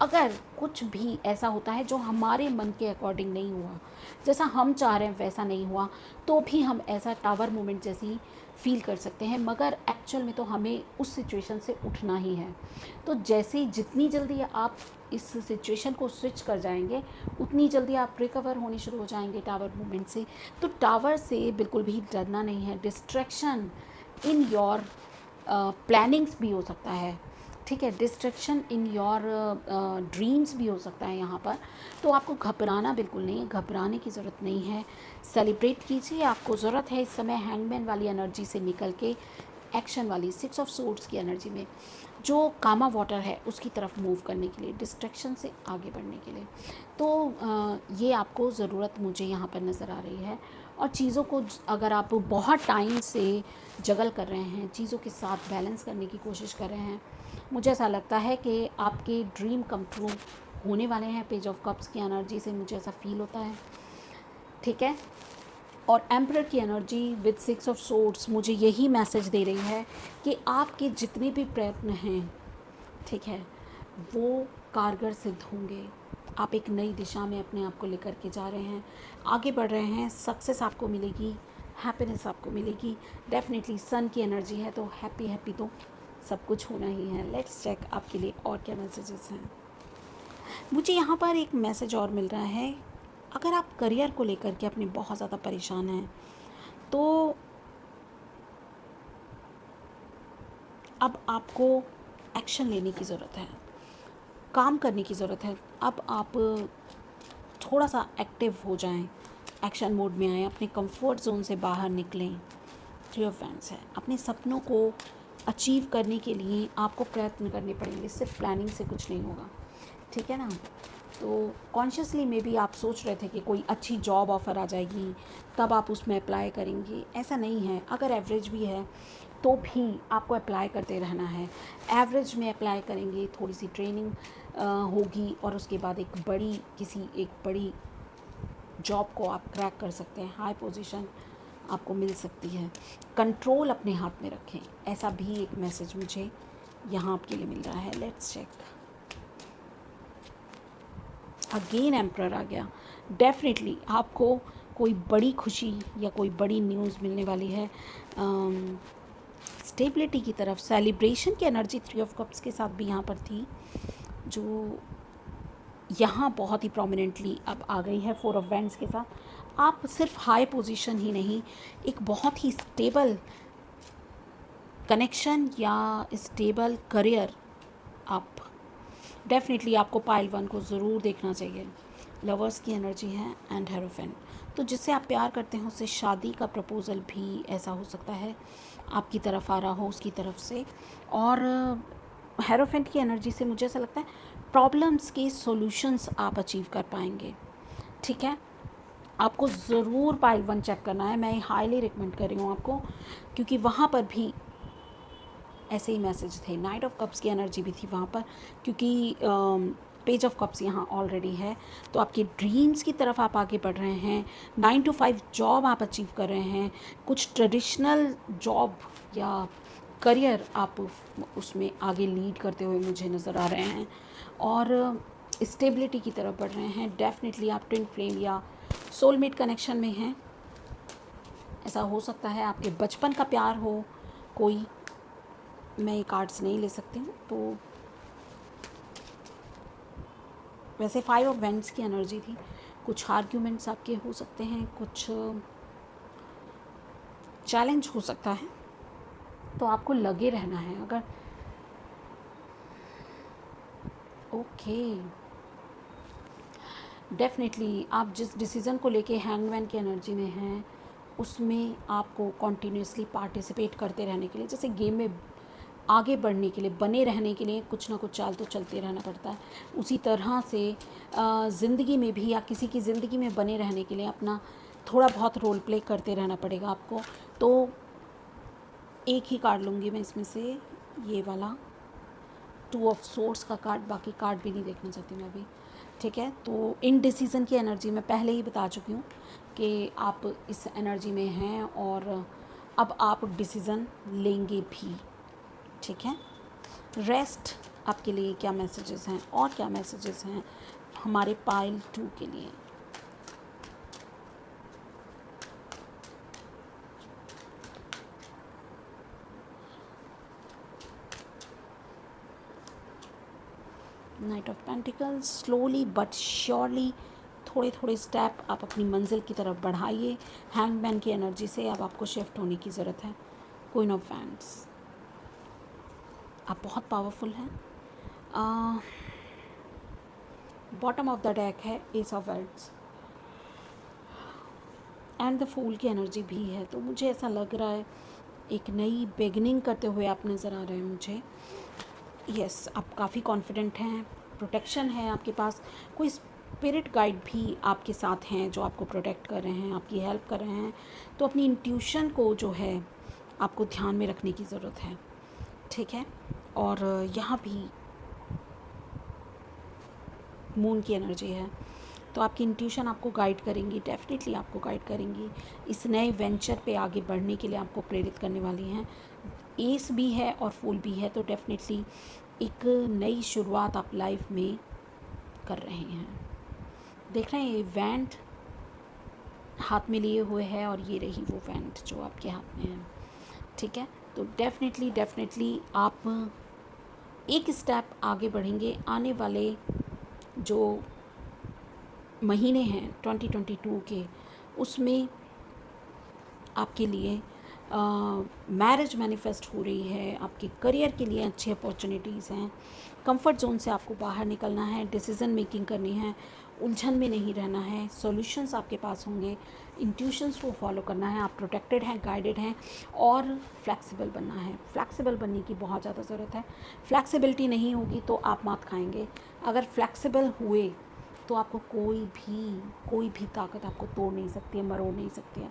अगर कुछ भी ऐसा होता है जो हमारे मन के अकॉर्डिंग नहीं हुआ, जैसा हम चाह रहे हैं वैसा नहीं हुआ, तो भी हम ऐसा टावर मोमेंट जैसी फील कर सकते हैं, मगर एक्चुअल में तो हमें उस सिचुएशन से उठना ही है। तो जैसे ही जितनी जल्दी आप इस सिचुएशन को स्विच कर जाएंगे, उतनी जल्दी आप रिकवर होने शुरू हो जाएंगे टावर मोमेंट से। तो टावर से बिल्कुल भी डरना नहीं है। डिस्ट्रैक्शन इन योर प्लानिंग्स भी हो सकता है। ठीक है, डिस्ट्रैक्शन इन योर ड्रीम्स भी हो सकता है यहाँ पर। तो आपको घबराना बिल्कुल नहीं है, घबराने की ज़रूरत नहीं है। सेलिब्रेट कीजिए, आपको ज़रूरत है इस समय हैंगमैन वाली एनर्जी से निकल के एक्शन वाली 6 ऑफ सोर्ड्स की एनर्जी में, जो कामा वाटर है उसकी तरफ मूव करने के लिए, डिस्ट्रैक्शन से आगे बढ़ने के लिए। तो ये आपको ज़रूरत मुझे यहाँ पर नज़र आ रही है। और चीज़ों को अगर आप बहुत टाइम से जगल कर रहे हैं, चीज़ों के साथ बैलेंस करने की कोशिश कर रहे हैं, मुझे ऐसा लगता है कि आपके ड्रीम कम ट्रू होने वाले हैं। पेज ऑफ कप्स की एनर्जी से मुझे ऐसा फील होता है। ठीक है, और एम्परर की एनर्जी विद 6 ऑफ सोर्ड्स मुझे यही मैसेज दे रही है कि आपके जितने भी प्रयत्न हैं, ठीक है, वो कारगर सिद्ध होंगे। आप एक नई दिशा में अपने आप को लेकर के जा रहे हैं, आगे बढ़ रहे हैं, सक्सेस आपको मिलेगी, हैप्पीनेस आपको मिलेगी। डेफिनेटली सन की एनर्जी है तो हैप्पी हैप्पी तो सब कुछ होना ही है। लेट्स चेक आपके लिए और क्या मैसेजेस हैं। मुझे यहाँ पर एक मैसेज और मिल रहा है, अगर आप करियर को लेकर के अपने बहुत ज़्यादा परेशान हैं, तो अब आपको एक्शन लेने की ज़रूरत है, काम करने की ज़रूरत है। अब आप थोड़ा सा एक्टिव हो जाएं, एक्शन मोड में आएँ, अपने कंफर्ट जोन से बाहर निकलें। 3 ऑफ वैंड्स है, अपने सपनों को अचीव करने के लिए आपको प्रयत्न करने पड़ेंगे, सिर्फ प्लानिंग से कुछ नहीं होगा। ठीक है ना। तो कॉन्शियसली मे बी आप सोच रहे थे कि कोई अच्छी जॉब ऑफ़र आ जाएगी तब आप उसमें अप्लाई करेंगे, ऐसा नहीं है। अगर एवरेज भी है तो भी आपको अप्लाई करते रहना है। एवरेज में अप्लाई करेंगे, थोड़ी सी ट्रेनिंग होगी और उसके बाद एक बड़ी जॉब को आप क्रैक कर सकते हैं, हाई पोजीशन आपको मिल सकती है। कंट्रोल अपने हाथ में रखें, ऐसा भी एक मैसेज मुझे यहाँ आपके लिए मिल रहा है। Let's check. अगेन एम्परर आ गया। डेफिनेटली आपको कोई बड़ी खुशी या कोई बड़ी न्यूज़ मिलने वाली है। स्टेबिलिटी की तरफ, सेलिब्रेशन की एनर्जी 3 ऑफ कप्स के साथ भी यहाँ पर थी, जो यहाँ बहुत ही प्रोमिनेंटली अब आ गई है 4 ऑफ वैंड्स के साथ। आप सिर्फ हाई पोजीशन ही नहीं, एक बहुत ही स्टेबल कनेक्शन या स्टेबल करियर आप डेफिनेटली आपको पाइल 1 को ज़रूर देखना चाहिए। लवर्स की एनर्जी है एंड हेरोफेंट, तो जिससे आप प्यार करते हैं उससे शादी का प्रपोज़ल भी ऐसा हो सकता है आपकी तरफ आ रहा हो, उसकी तरफ से। और हेरोफेंट की एनर्जी से मुझे ऐसा लगता है प्रॉब्लम्स के सॉल्यूशंस आप अचीव कर पाएंगे। ठीक है, आपको ज़रूर पाइल 1 चेक करना है, मैं हाईली रिकमेंड कर रही हूँ आपको, क्योंकि वहाँ पर भी ऐसे ही मैसेज थे। नाइट ऑफ कप्स की एनर्जी भी थी वहाँ पर, क्योंकि पेज ऑफ कप्स यहाँ ऑलरेडी है। तो आपके ड्रीम्स की तरफ आप आगे बढ़ रहे हैं, 9 to 5 जॉब आप अचीव कर रहे हैं, कुछ ट्रेडिशनल जॉब या करियर आप उसमें आगे लीड करते हुए मुझे नज़र आ रहे हैं, और स्टेबिलिटी की तरफ बढ़ रहे हैं। डेफिनेटली आप ट्विन फ्लेम या सोलमेट कनेक्शन में हैं। ऐसा हो सकता है आपके बचपन का प्यार हो कोई, मैं ये कार्ड्स नहीं ले सकती हूँ। तो वैसे 5 ऑफ वेंट्स की एनर्जी थी। कुछ आर्ग्यूमेंट्स आपके हो सकते हैं, कुछ चैलेंज हो सकता है, तो आपको लगे रहना है। अगर ओके, डेफिनेटली आप जिस डिसीज़न को लेके हैंगमैन की एनर्जी में हैं, उसमें आपको कॉन्टीन्यूसली पार्टिसिपेट करते रहने के लिए, जैसे गेम में आगे बढ़ने के लिए, बने रहने के लिए कुछ ना कुछ चाल तो चलते रहना पड़ता है। उसी तरह से ज़िंदगी में भी, या किसी की ज़िंदगी में बने रहने के लिए अपना थोड़ा बहुत रोल प्ले करते रहना पड़ेगा आपको। तो एक ही कार्ड लूँगी मैं इसमें से, ये वाला 2 ऑफ सोर्स का कार्ड, बाकी कार्ड भी नहीं देखना चाहती मैं अभी। ठीक है, तो इनडिसीज़न की एनर्जी मैं पहले ही बता चुकी हूँ कि आप इस एनर्जी में हैं, और अब आप डिसीज़न लेंगे भी। ठीक है, रेस्ट आपके लिए क्या मैसेजेस हैं, और क्या मैसेजेस हैं हमारे पाइल 2 के लिए। Night of pentacles, slowly but surely, थोड़े थोड़े स्टेप आप अपनी मंजिल की तरफ बढ़ाइए। हैंगमैन की एनर्जी से अब आपको शिफ्ट होने की ज़रूरत है। क्वीन ऑफ वैंड्स, आप बहुत पावरफुल हैं। बॉटम ऑफ द डेक है ace of wands, and the fool की एनर्जी भी है। तो मुझे ऐसा लग रहा है एक नई बिगनिंग करते हुए आप नज़र आ रहे हैं मुझे। यस, आप काफ़ी कॉन्फिडेंट हैं, प्रोटेक्शन है आपके पास, कोई स्पिरिट गाइड भी आपके साथ हैं जो आपको प्रोटेक्ट कर रहे हैं, आपकी हेल्प कर रहे हैं। तो अपनी इंट्यूशन को जो है आपको ध्यान में रखने की ज़रूरत है। ठीक है, और यहाँ भी मून की एनर्जी है, तो आपकी इंट्यूशन आपको गाइड करेंगी, डेफिनेटली आपको गाइड करेंगी, इस नए वेंचर पे आगे बढ़ने के लिए आपको प्रेरित करने वाली हैं। एस भी है और फूल भी है, तो डेफिनेटली एक नई शुरुआत आप लाइफ में कर रहे हैं। देख रहे हैं ये वैंड हाथ में लिए हुए है, और ये रही वो वैंड जो आपके हाथ में है। ठीक है, तो डेफिनेटली आप एक स्टेप आगे बढ़ेंगे। आने वाले जो महीने हैं 2022 के, उसमें आपके लिए मैरिज मैनिफेस्ट हो रही है, आपके करियर के लिए अच्छी अपॉर्चुनिटीज़ हैं। कंफर्ट जोन से आपको बाहर निकलना है, डिसीज़न मेकिंग करनी है, उलझन में नहीं रहना है, सॉल्यूशंस आपके पास होंगे, इंट्यूशंस को फॉलो करना है, आप प्रोटेक्टेड हैं, गाइडेड हैं, और फ्लेक्सिबल बनना है। फ्लेक्सिबल बनने की बहुत ज़्यादा ज़रूरत है। फ्लेक्सिबिलिटी नहीं होगी तो आप मात खाएंगे। अगर फ्लेक्सिबल हुए तो आपको कोई भी ताकत आपको तोड़ नहीं सकती है, मरोड़ नहीं सकती है।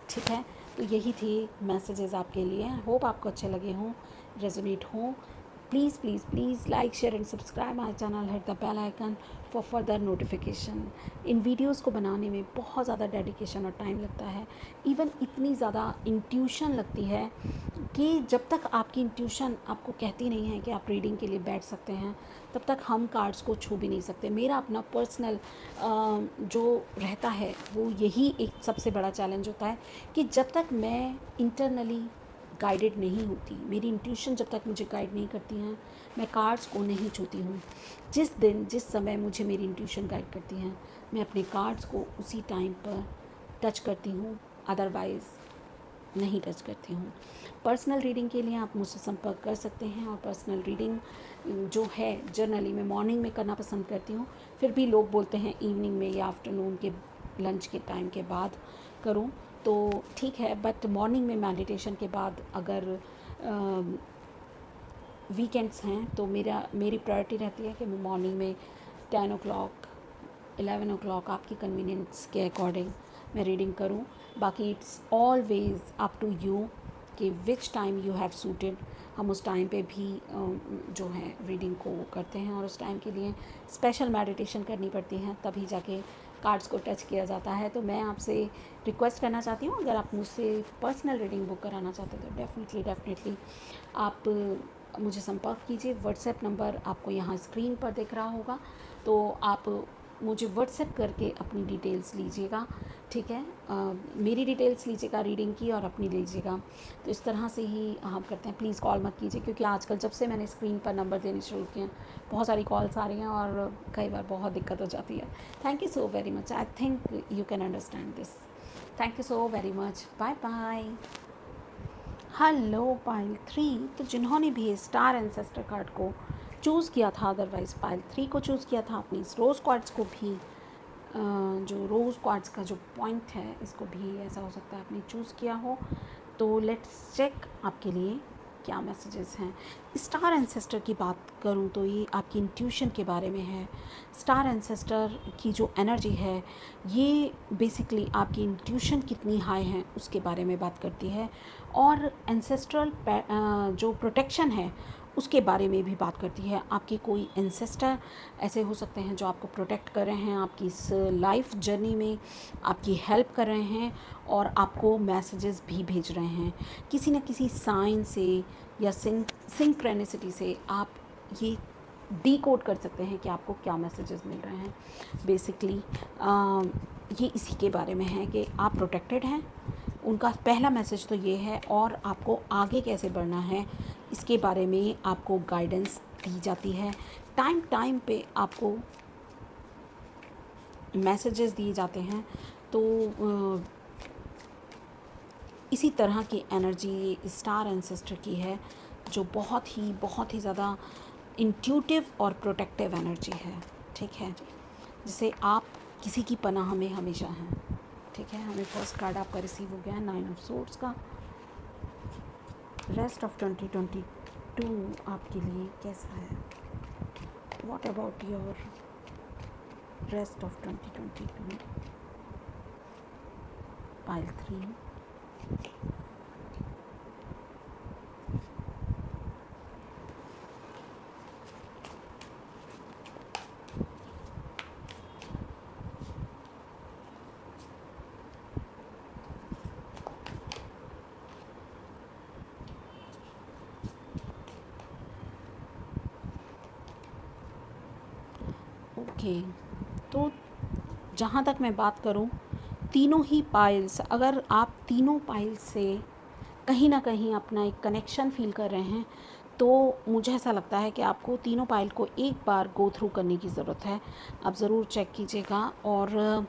ठीक है, तो यही थे मैसेजेस आपके लिए। होप आपको अच्छे लगे हों, रेजोनेट हों। Please please please like share and subscribe my channel, hit the bell icon for further notification. इन वीडियोस को बनाने में बहुत ज़्यादा डेडिकेशन और टाइम लगता है, इवन इतनी ज़्यादा इंट्यूशन लगती है कि जब तक आपकी इंट्यूशन आपको कहती नहीं है कि आप रीडिंग के लिए बैठ सकते हैं, तब तक हम कार्ड्स को छू भी नहीं सकते। मेरा अपना पर्सनल जो रहता है वो यही एक सबसे बड़ा चैलेंज होता है कि जब तक मैं इंटरनली गाइडेड नहीं होती, मेरी इंट्यूशन जब तक मुझे गाइड नहीं करती हैं, मैं कार्ड्स को नहीं छूती हूँ। जिस समय मुझे मेरी इंट्यूशन गाइड करती हैं, मैं अपने कार्ड्स को उसी टाइम पर टच करती हूँ, अदरवाइज़ नहीं टच करती हूँ। पर्सनल रीडिंग के लिए आप मुझसे संपर्क कर सकते हैं, और पर्सनल रीडिंग जो है जनरली मैं मॉर्निंग में करना पसंद करती हूँ, फिर भी लोग बोलते हैं इवनिंग में या आफ्टरनून के लंच के टाइम के बाद करूँ, तो ठीक है। बट मॉर्निंग में मेडिटेशन के बाद अगर वीकेंड्स हैं तो मेरी प्रायोरिटी रहती है कि मैं मॉर्निंग में 10 o'clock 11 o'clock आपकी कन्वीनियंस के अकॉर्डिंग मैं रीडिंग करूं। बाकी it's always up to you कि which time you have suited. हम उस टाइम पे भी जो है रीडिंग को करते हैं, और उस टाइम के लिए स्पेशल मेडिटेशन करनी पड़ती है, तभी जाके कार्ड्स को टच किया जाता है। तो मैं आपसे रिक्वेस्ट करना चाहती हूँ, अगर आप मुझसे पर्सनल रीडिंग बुक कराना चाहते हो तो डेफिनेटली आप मुझे संपर्क कीजिए। व्हाट्सएप नंबर आपको यहाँ स्क्रीन पर दिख रहा होगा, तो आप मुझे व्हाट्सएप करके अपनी डिटेल्स लीजिएगा, ठीक है। मेरी डिटेल्स लीजिएगा रीडिंग की और अपनी लीजिएगा। तो इस तरह से ही हम करते हैं। प्लीज़ कॉल मत कीजिए, क्योंकि आजकल जब से मैंने स्क्रीन पर नंबर देने शुरू किए हैं बहुत सारी कॉल्स आ रही हैं और कई बार बहुत दिक्कत हो जाती है। Thank you so very much. I think you can understand this. Thank you so very much. Bye bye. Hello pile 3, तो जिन्होंने भी स्टार एंसेस्टर कार्ड को चूज़ किया था, अदरवाइज़ पाइल 3 को चूज़ किया था, अपनी इस रोज़ क्वार्ट्स को भी जो रोज़ क्वार्ट्स का जो पॉइंट है, इसको भी ऐसा हो सकता है आपने चूज़ किया हो। तो लेट्स चेक आपके लिए क्या मैसेजेस हैं। स्टार एंसेस्टर की बात करूं तो ये आपकी इंट्यूशन के बारे में है। स्टार एंसेस्टर की जो एनर्जी है ये बेसिकली आपकी इंट्यूशन कितनी हाई है उसके बारे में बात करती है, और एंसेस्ट्रल जो प्रोटेक्शन है उसके बारे में भी बात करती है। आपके कोई एंसेस्टर ऐसे हो सकते हैं जो आपको प्रोटेक्ट कर रहे हैं, आपकी इस लाइफ जर्नी में आपकी हेल्प कर रहे हैं, और आपको मैसेजेस भी भेज रहे हैं। किसी न किसी साइन से या सिंक्रेनिसिटी से आप ये डीकोड कर सकते हैं कि आपको क्या मैसेजेस मिल रहे हैं। बेसिकली ये इसी के बारे में है कि आप प्रोटेक्टेड हैं। उनका पहला मैसेज तो ये है, और आपको आगे कैसे बढ़ना है इसके बारे में आपको गाइडेंस दी जाती है। टाइम पे आपको मैसेजेस दिए जाते हैं। तो इसी तरह की एनर्जी स्टार एंसेस्टर की है, जो बहुत ही ज़्यादा इंट्यूटिव और प्रोटेक्टिव एनर्जी है, ठीक है, जिसे आप किसी की पनाह में हमेशा हैं, ठीक है। हमें फर्स्ट कार्ड आपका रिसीव हो गया है 9 ऑफ सोर्ड्स का। रेस्ट ऑफ 2022 आपके लिए कैसा है? What about your rest of 2022? Pile 3। Okay, तो जहाँ तक मैं बात करूँ, तीनों ही पाइल्स, अगर आप तीनों पाइल्स से कहीं ना कहीं अपना एक कनेक्शन फील कर रहे हैं, तो मुझे ऐसा लगता है कि आपको तीनों पाइल को एक बार गो थ्रू करने की ज़रूरत है। आप ज़रूर चेक कीजिएगा। और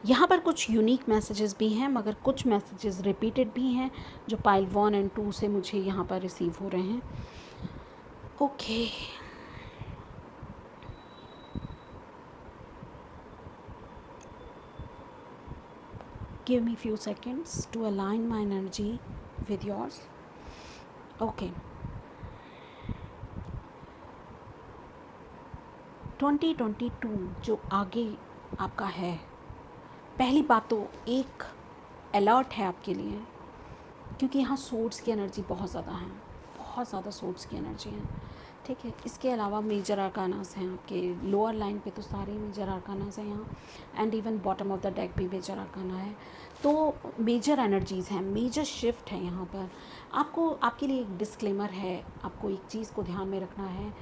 यहाँ पर कुछ यूनिक मैसेजेस भी हैं, मगर कुछ मैसेजेस रिपीटेड भी हैं जो पाइल 1 एंड 2 से मुझे यहाँ पर रिसीव हो रहे हैं। Okay, give me few seconds to align my energy with yours. Okay, 2022 जो आगे आपका है, पहली बात तो एक अलर्ट है आपके लिए, क्योंकि यहाँ सोर्स की एनर्जी बहुत ज़्यादा है, बहुत ज़्यादा सोर्स की एनर्जी है, ठीक है। इसके अलावा मेजर आर्कानास हैं आपके लोअर लाइन पे, तो सारे मेजर आर्कानास हैं यहाँ, and even bottom of the deck भी मेजर आर्काना है। तो मेजर एनर्जीज़ हैं, मेजर शिफ्ट है यहाँ पर। आपको, आपके लिए एक डिस्क्लेमर है, आपको एक चीज़ को ध्यान में रखना है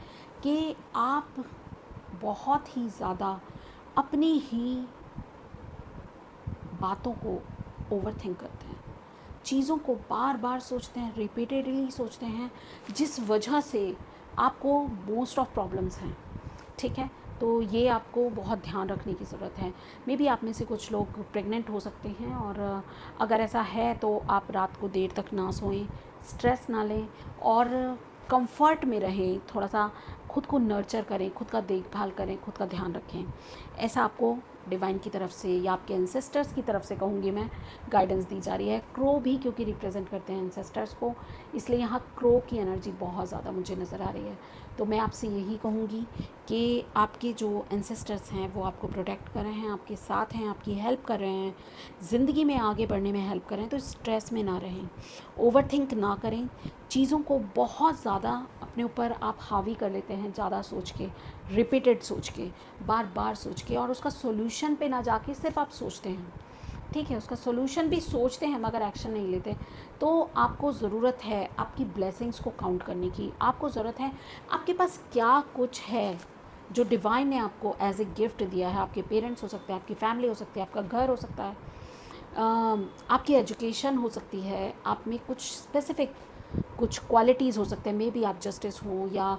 कि आप बहुत ही ज़्यादा अपनी ही बातों को ओवरथिंक करते हैं, चीज़ों को बार बार सोचते हैं, रिपीटेडली सोचते हैं, जिस वजह से आपको मोस्ट ऑफ प्रॉब्लम्स हैं, ठीक है। तो ये आपको बहुत ध्यान रखने की ज़रूरत है। मे बी आप में से कुछ लोग प्रेग्नेंट हो सकते हैं, और अगर ऐसा है तो आप रात को देर तक ना सोएं, स्ट्रेस ना लें, और कंफर्ट में रहें, थोड़ा सा खुद को नर्चर करें, खुद का देखभाल करें, खुद का ध्यान रखें। ऐसा आपको डिवाइन की तरफ से या आपके एंसेस्टर्स की तरफ से कहूँगी मैं, गाइडेंस दी जा रही है। क्रो भी क्योंकि रिप्रेजेंट करते हैं एंसेस्टर्स को, इसलिए यहाँ क्रो की एनर्जी बहुत ज़्यादा मुझे नज़र आ रही है। तो मैं आपसे यही कहूँगी कि आपके जो एंसेस्टर्स हैं वो आपको प्रोटेक्ट कर रहे हैं, आपके साथ हैं, आपकी हेल्प कर रहे हैं, ज़िंदगी में आगे बढ़ने में हेल्प कर रहे हैं। तो स्ट्रेस में ना रहें, ओवरथिंक ना करें, चीज़ों को बहुत ज़्यादा अपने ऊपर आप हावी कर लेते हैं, ज़्यादा सोच के, रिपीटेड सोच के, बार बार सोच के, और उसका सोल्यूशन पे ना जाके सिर्फ आप सोचते हैं, ठीक है, उसका सोल्यूशन भी सोचते हैं मगर एक्शन नहीं लेते। तो आपको ज़रूरत है आपकी ब्लेसिंग्स को काउंट करने की, आपको ज़रूरत है आपके पास क्या कुछ है जो डिवाइन ने आपको एज ए गिफ्ट दिया है। आपके पेरेंट्स हो सकते हैं, आपकी फैमिली हो सकती है, आपका घर हो सकता है, आपकी एजुकेशन हो सकती है, आप में कुछ स्पेसिफिक कुछ क्वालिटीज़ हो सकते हैं, मे बी आप जस्टिस हो या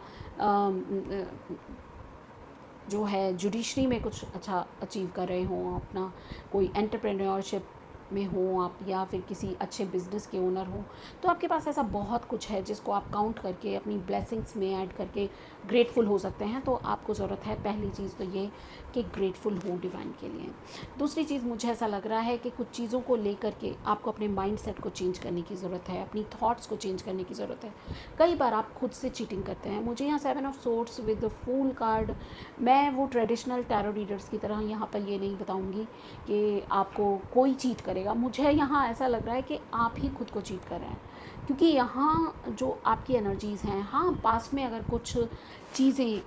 जो है जुडिशरी में कुछ अच्छा अचीव कर रहे हों, अपना कोई एंटरप्रेन्योरशिप में हो आप, या फिर किसी अच्छे बिजनेस के ओनर हो। तो आपके पास ऐसा बहुत कुछ है जिसको आप काउंट करके अपनी ब्लेसिंग्स में ऐड करके ग्रेटफुल हो सकते हैं। तो आपको ज़रूरत है पहली चीज़ तो ये कि ग्रेटफुल हो डिवाइन के लिए। दूसरी चीज़, मुझे ऐसा लग रहा है कि कुछ चीज़ों को लेकर के आपको अपने माइंड सेट को चेंज करने की ज़रूरत है, अपनी थॉट्स को चेंज करने की ज़रूरत है। कई बार आप खुद से चीटिंग करते हैं। मुझे यहाँ 7 of swords with fool card, मैं वो ट्रेडिशनल टैरो रीडर्स की तरह यहाँ पर ये नहीं बताऊँगी कि आपको कोई चीट करेगा। मुझे यहाँ ऐसा लग रहा है कि आप ही खुद को चीट कर रहे हैं, क्योंकि यहाँ जो आपकी एनर्जीज़ हैं, हाँ पास्ट में अगर कुछ चीज़ें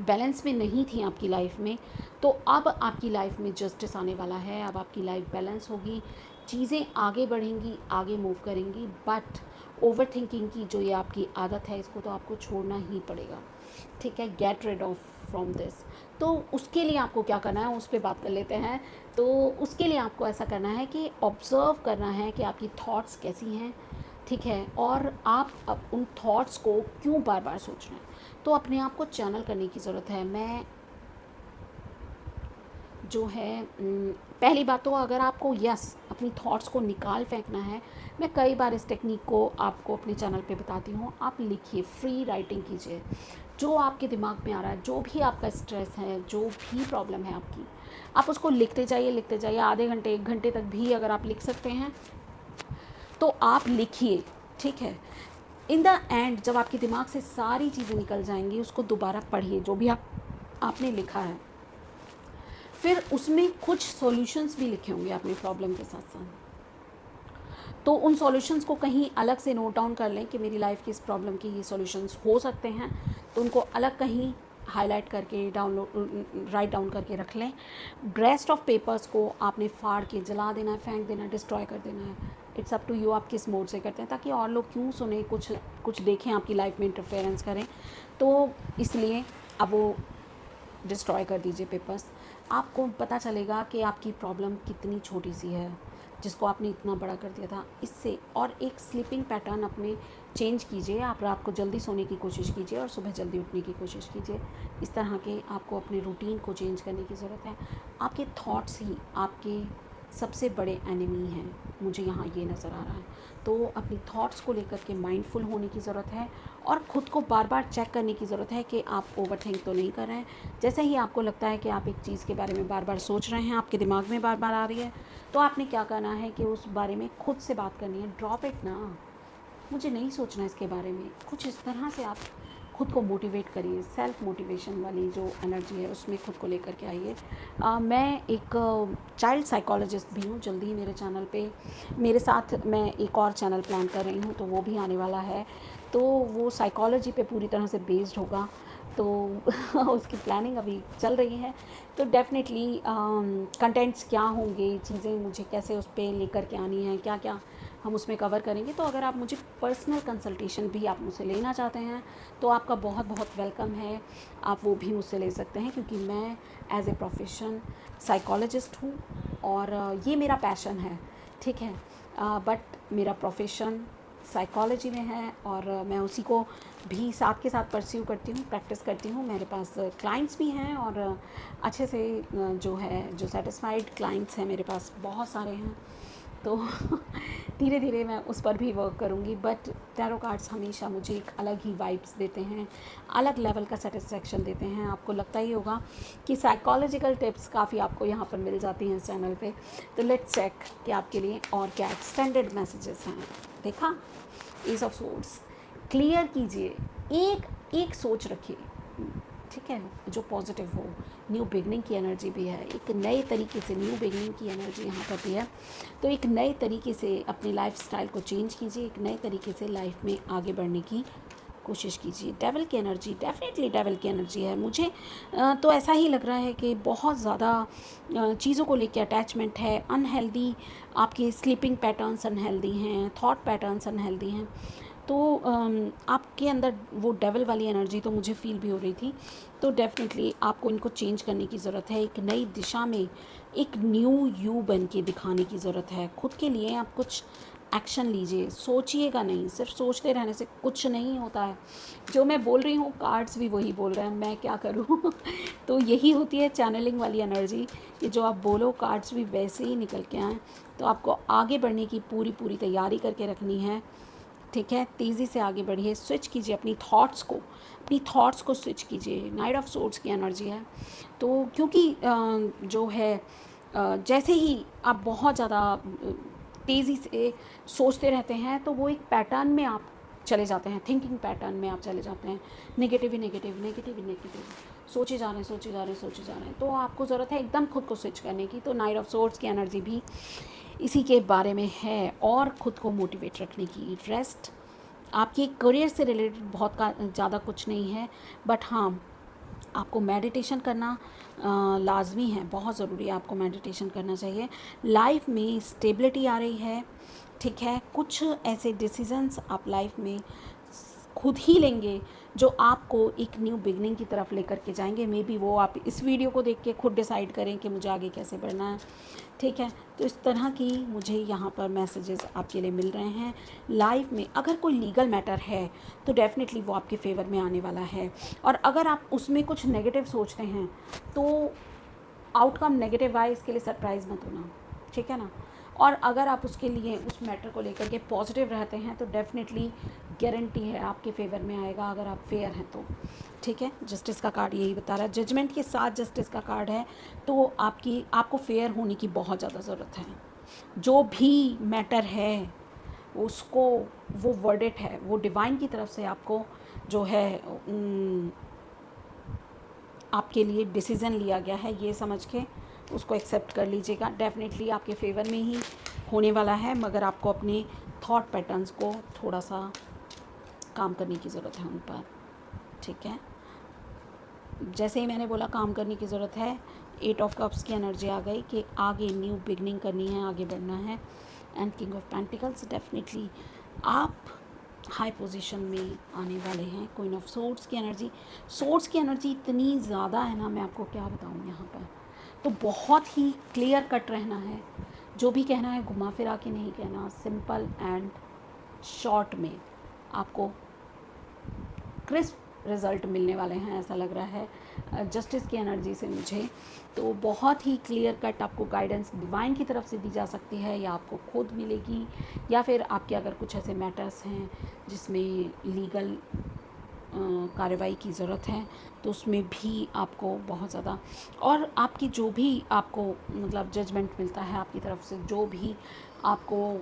बैलेंस में नहीं थी आपकी लाइफ में, तो अब आपकी लाइफ में जस्टिस आने वाला है। अब आपकी लाइफ बैलेंस होगी, चीज़ें आगे बढ़ेंगी, आगे मूव करेंगी। बट ओवर थिंकिंग की जो ये आपकी आदत है, इसको तो आपको छोड़ना ही पड़ेगा, ठीक है। Get rid of from this. तो उसके लिए आपको क्या करना है, उस पर बात कर लेते हैं। तो उसके लिए आपको ऐसा करना है कि ऑब्ज़र्व करना है कि आपकी थॉट्स कैसी हैं, ठीक है, और आप अब उन थॉट्स को क्यों बार बार सोच रहे हैं। तो अपने आप को चैनल करने की ज़रूरत है। मैं जो है पहली बात तो अगर आपको अपनी थॉट्स को निकाल फेंकना है, मैं कई बार इस टेक्निक को आपको अपने चैनल पे बताती हूँ। आप लिखिए, फ्री राइटिंग कीजिए, जो आपके दिमाग में आ रहा है, जो भी आपका स्ट्रेस है, जो भी प्रॉब्लम है आपकी, आप उसको लिखते जाइए। आधे घंटे 1 घंटे तक भी अगर आप लिख सकते हैं तो आप लिखिए, ठीक है। इन द एंड जब आपके दिमाग से सारी चीज़ें निकल जाएंगी, उसको दोबारा पढ़िए जो भी आपने लिखा है। फिर उसमें कुछ सॉल्यूशंस भी लिखे होंगे अपनी प्रॉब्लम के साथ साथ, तो उन सॉल्यूशंस को कहीं अलग से नोट डाउन कर लें कि मेरी लाइफ की इस प्रॉब्लम के ये सॉल्यूशंस हो सकते हैं। तो उनको अलग कहीं हाईलाइट करके राइट डाउन करके रख लें। रेस्ट ऑफ पेपर्स को आपने फाड़ के जला देना है, फेंक देना है, डिस्ट्रॉय कर देना है। इट्स अप टू यू, आप किस मोड से करते हैं, ताकि और लोग क्यों सुने, कुछ देखें, आपकी लाइफ में इंटरफेरेंस करें। तो इसलिए अब वो डिस्ट्रॉय कर दीजिए पेपर्स। आपको पता चलेगा कि आपकी प्रॉब्लम कितनी छोटी सी है जिसको आपने इतना बड़ा कर दिया था। इससे और एक स्लीपिंग पैटर्न अपने चेंज कीजिए। आप रात को जल्दी सोने की कोशिश कीजिए और सुबह जल्दी उठने की कोशिश कीजिए। इस तरह के आपको अपने रूटीन को चेंज करने की ज़रूरत है। आपके थॉट्स ही आपके सबसे बड़े एनिमी हैं, मुझे यहाँ ये नज़र आ रहा है। तो अपनी थॉट्स को लेकर के माइंडफुल होने की ज़रूरत है और ख़ुद को बार बार चेक करने की ज़रूरत है कि आप ओवरथिंक तो नहीं कर रहे हैं। जैसे ही आपको लगता है कि आप एक चीज़ के बारे में बार बार सोच रहे हैं, आपके दिमाग में बार बार आ रही है, तो आपने क्या करना है कि उस बारे में खुद से बात करनी है। ड्रॉप इट ना, मुझे नहीं सोचना इसके बारे में। कुछ इस तरह से आप खुद को मोटिवेट करिए। सेल्फ मोटिवेशन वाली जो एनर्जी है उसमें खुद को लेकर के आइए। मैं एक चाइल्ड साइकोलॉजिस्ट भी हूँ। जल्दी ही मेरे चैनल पे मेरे साथ मैं एक और चैनल प्लान कर रही हूँ, तो वो भी आने वाला है। तो वो साइकोलॉजी पे पूरी तरह से बेस्ड होगा, तो उसकी प्लानिंग अभी चल रही है। तो डेफिनेटली कंटेंट्स क्या होंगे, चीज़ें मुझे कैसे उस पर लेकर के आनी है, क्या क्या हम उसमें कवर करेंगे। तो अगर आप मुझे पर्सनल कंसल्टेशन भी आप मुझसे लेना चाहते हैं तो आपका बहुत बहुत वेलकम है। आप वो भी मुझसे ले सकते हैं, क्योंकि मैं एज ए प्रोफेशन साइकोलॉजिस्ट हूँ और ये मेरा पैशन है, ठीक है। बट मेरा प्रोफेशन साइकोलॉजी में है और मैं उसी को भी साथ के साथ परस्यू करती हूँ, प्रैक्टिस करती हूँ। मेरे पास क्लाइंट्स भी हैं और अच्छे से जो सेटिस्फाइड क्लाइंट्स हैं मेरे पास बहुत सारे हैं। तो धीरे धीरे मैं उस पर भी वर्क करूँगी। बट टैरो कार्ड्स हमेशा मुझे एक अलग ही वाइब्स देते हैं, अलग लेवल का सेटिस्फेक्शन देते हैं। आपको लगता ही होगा कि साइकोलॉजिकल टिप्स काफ़ी आपको यहाँ पर मिल जाती हैं इस चैनल पे। तो लेट्स चेक कि आपके लिए और क्या एक्सटेंडेड मैसेजेस हैं। देखा, एस ऑफ सोर्ड्स, क्लियर कीजिए, एक एक सोच रखिए, ठीक है, जो पॉजिटिव हो। न्यू बिगनिंग की एनर्जी भी है, एक नए तरीके से न्यू बिगनिंग की एनर्जी यहाँ पर भी है। तो एक नए तरीके से अपनी लाइफ स्टाइल को चेंज कीजिए, एक नए तरीके से लाइफ में आगे बढ़ने की कोशिश कीजिए। डेविल की एनर्जी, डेफिनेटली डेविल की एनर्जी है। मुझे तो ऐसा ही लग रहा है कि बहुत ज़्यादा चीज़ों को लेकर अटैचमेंट है, अनहेल्दी, आपके स्लीपिंग पैटर्न्स अनहेल्दी हैं, थॉट पैटर्न्स अनहेल्दी हैं। तो आपके अंदर वो डेविल वाली एनर्जी तो मुझे फील भी हो रही थी। तो डेफिनेटली आपको इनको चेंज करने की ज़रूरत है, एक नई दिशा में एक न्यू यू बन के दिखाने की ज़रूरत है। खुद के लिए आप कुछ एक्शन लीजिए, सोचिएगा नहीं, सिर्फ सोचते रहने से कुछ नहीं होता है। जो मैं बोल रही हूँ कार्ड्स भी वही बोल रहे हैं, मैं क्या करूँ तो यही होती है चैनलिंग वाली एनर्जी कि जो आप बोलो कार्ड्स भी वैसे ही निकल के आएँ। तो आपको आगे बढ़ने की पूरी पूरी तैयारी करके रखनी है, ठीक है। तेज़ी से आगे बढ़िए, स्विच कीजिए अपनी थॉट्स को स्विच कीजिए। नाइट ऑफ सोर्ड्स की एनर्जी है। तो क्योंकि जो है जैसे ही आप बहुत ज़्यादा तेज़ी से सोचते रहते हैं तो वो एक पैटर्न में आप चले जाते हैं, थिंकिंग पैटर्न में आप चले जाते हैं, नेगेटिव ही नेगेटिव, नेगेटिव ही नेगेटिव, सोचे जा रहे हैं, सोचे जा रहे हैं, सोचे जा रहे हैं। तो आपको ज़रूरत है एकदम खुद को स्विच करने की। तो नाइट ऑफ सोर्ड्स की एनर्जी भी इसी के बारे में है, और ख़ुद को मोटिवेट रखने की। रेस्ट आपके करियर से रिलेटेड बहुत का ज़्यादा कुछ नहीं है, बट हाँ, आपको मेडिटेशन करना लाजमी है, बहुत ज़रूरी है, आपको मेडिटेशन करना चाहिए। लाइफ में स्टेबिलिटी आ रही है, ठीक है। कुछ ऐसे डिसीजंस आप लाइफ में खुद ही लेंगे जो आपको एक न्यू बिगनिंग की तरफ लेकर के जाएंगे। मे बी वो आप इस वीडियो को देख के खुद डिसाइड करें कि मुझे आगे कैसे बढ़ना है, ठीक है। तो इस तरह की मुझे यहाँ पर मैसेजेस आपके लिए मिल रहे हैं। लाइफ में अगर कोई लीगल मैटर है तो डेफिनेटली वो आपके फेवर में आने वाला है, और अगर आप उसमें कुछ नेगेटिव सोचते हैं तो आउटकम नेगेटिव आए इसके लिए सरप्राइज़ मत होना, ठीक है ना। और अगर आप उसके लिए उस मैटर को लेकर के पॉजिटिव रहते हैं तो डेफिनेटली गारंटी है आपके फेवर में आएगा, अगर आप फेयर हैं तो, ठीक है। जस्टिस का कार्ड यही बता रहा है, जजमेंट के साथ जस्टिस का कार्ड है। तो आपको फेयर होने की बहुत ज़्यादा ज़रूरत है। जो भी मैटर है उसको, वो वर्डिट है, वो डिवाइन की तरफ से आपको जो है आपके लिए डिसीज़न लिया गया है, ये समझ के उसको एक्सेप्ट कर लीजिएगा। डेफिनेटली आपके फेवर में ही होने वाला है, मगर आपको अपने थॉट पैटर्न्स को थोड़ा सा काम करने की ज़रूरत है उन पर, ठीक है। जैसे ही मैंने बोला काम करने की ज़रूरत है, 8 ऑफ कप्स की एनर्जी आ गई कि आगे न्यू बिगनिंग करनी है, आगे बढ़ना है। And king of pentacles, definitely आप हाई पोजीशन में आने वाले हैं। क्वीन ऑफ सोर्ड्स की एनर्जी, सोर्ड्स की एनर्जी इतनी ज़्यादा है ना, मैं आपको क्या बताऊँ यहाँ पर। तो बहुत ही क्लियर कट रहना है, जो भी कहना है घुमा फिरा के नहीं कहना, सिंपल एंड शॉर्ट में आपको क्रिस्प रिज़ल्ट मिलने वाले हैं, ऐसा लग रहा है जस्टिस की एनर्जी से मुझे। तो बहुत ही क्लियर कट आपको गाइडेंस डिवाइन की तरफ से दी जा सकती है, या आपको खुद मिलेगी, या फिर आपके अगर कुछ ऐसे मैटर्स हैं जिसमें लीगल कार्रवाई की ज़रूरत है तो उसमें भी आपको बहुत ज़्यादा, और आपकी जो भी आपको मतलब जजमेंट मिलता है आपकी तरफ से, जो भी आपको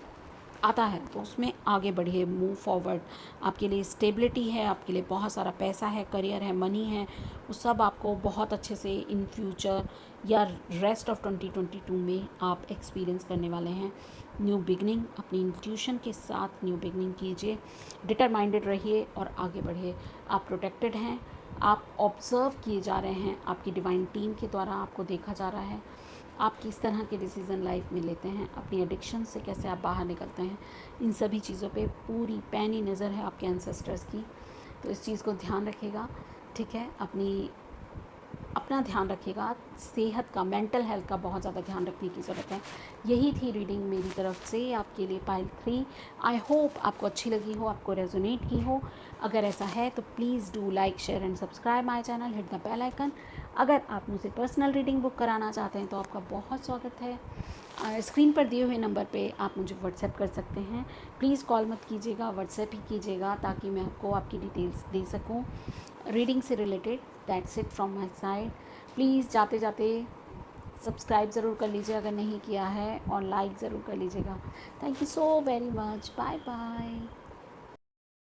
आता है तो उसमें आगे बढ़िए, मूव फॉरवर्ड। आपके लिए स्टेबिलिटी है, आपके लिए बहुत सारा पैसा है, करियर है, मनी है, वो सब आपको बहुत अच्छे से इन फ्यूचर या रेस्ट ऑफ 2022 में आप एक्सपीरियंस करने वाले हैं। न्यू बिगनिंग, अपनी इंट्यूशन के साथ न्यू बिगनिंग कीजिए, डिटरमाइंडेड रहिए और आगे बढ़िए। आप प्रोटेक्टेड हैं, आप ऑब्ज़र्व किए जा रहे हैं, आपकी डिवाइन टीम के द्वारा आपको देखा जा रहा है। आप किस तरह के डिसीज़न लाइफ में लेते हैं, अपनी एडिक्शन से कैसे आप बाहर निकलते हैं, इन सभी चीज़ों पे पूरी पैनी नज़र है आपके एंसेस्टर्स की। तो इस चीज़ को ध्यान रखिएगा, ठीक है। अपना ध्यान रखिएगा, सेहत का, मेंटल हेल्थ का बहुत ज़्यादा ध्यान रखने की ज़रूरत है। यही थी रीडिंग मेरी तरफ से आपके लिए, पाइल 3। आई होप आपको अच्छी लगी हो, आपको रेजोनेट की हो। अगर ऐसा है तो please do like, share and subscribe my channel, hit the bell icon. अगर आप मुझसे पर्सनल रीडिंग बुक कराना चाहते हैं तो आपका बहुत स्वागत है। स्क्रीन पर दिए हुए नंबर पे आप मुझे व्हाट्सएप कर सकते हैं। प्लीज़ कॉल मत कीजिएगा, व्हाट्सएप ही कीजिएगा ताकि मैं आपको आपकी डिटेल्स दे सकूं रीडिंग से related. That's it from my side. Please जाते जाते सब्सक्राइब ज़रूर कर लीजिए अगर नहीं किया है, और लाइक ज़रूर कर लीजिएगा। Thank you so very much. Bye bye.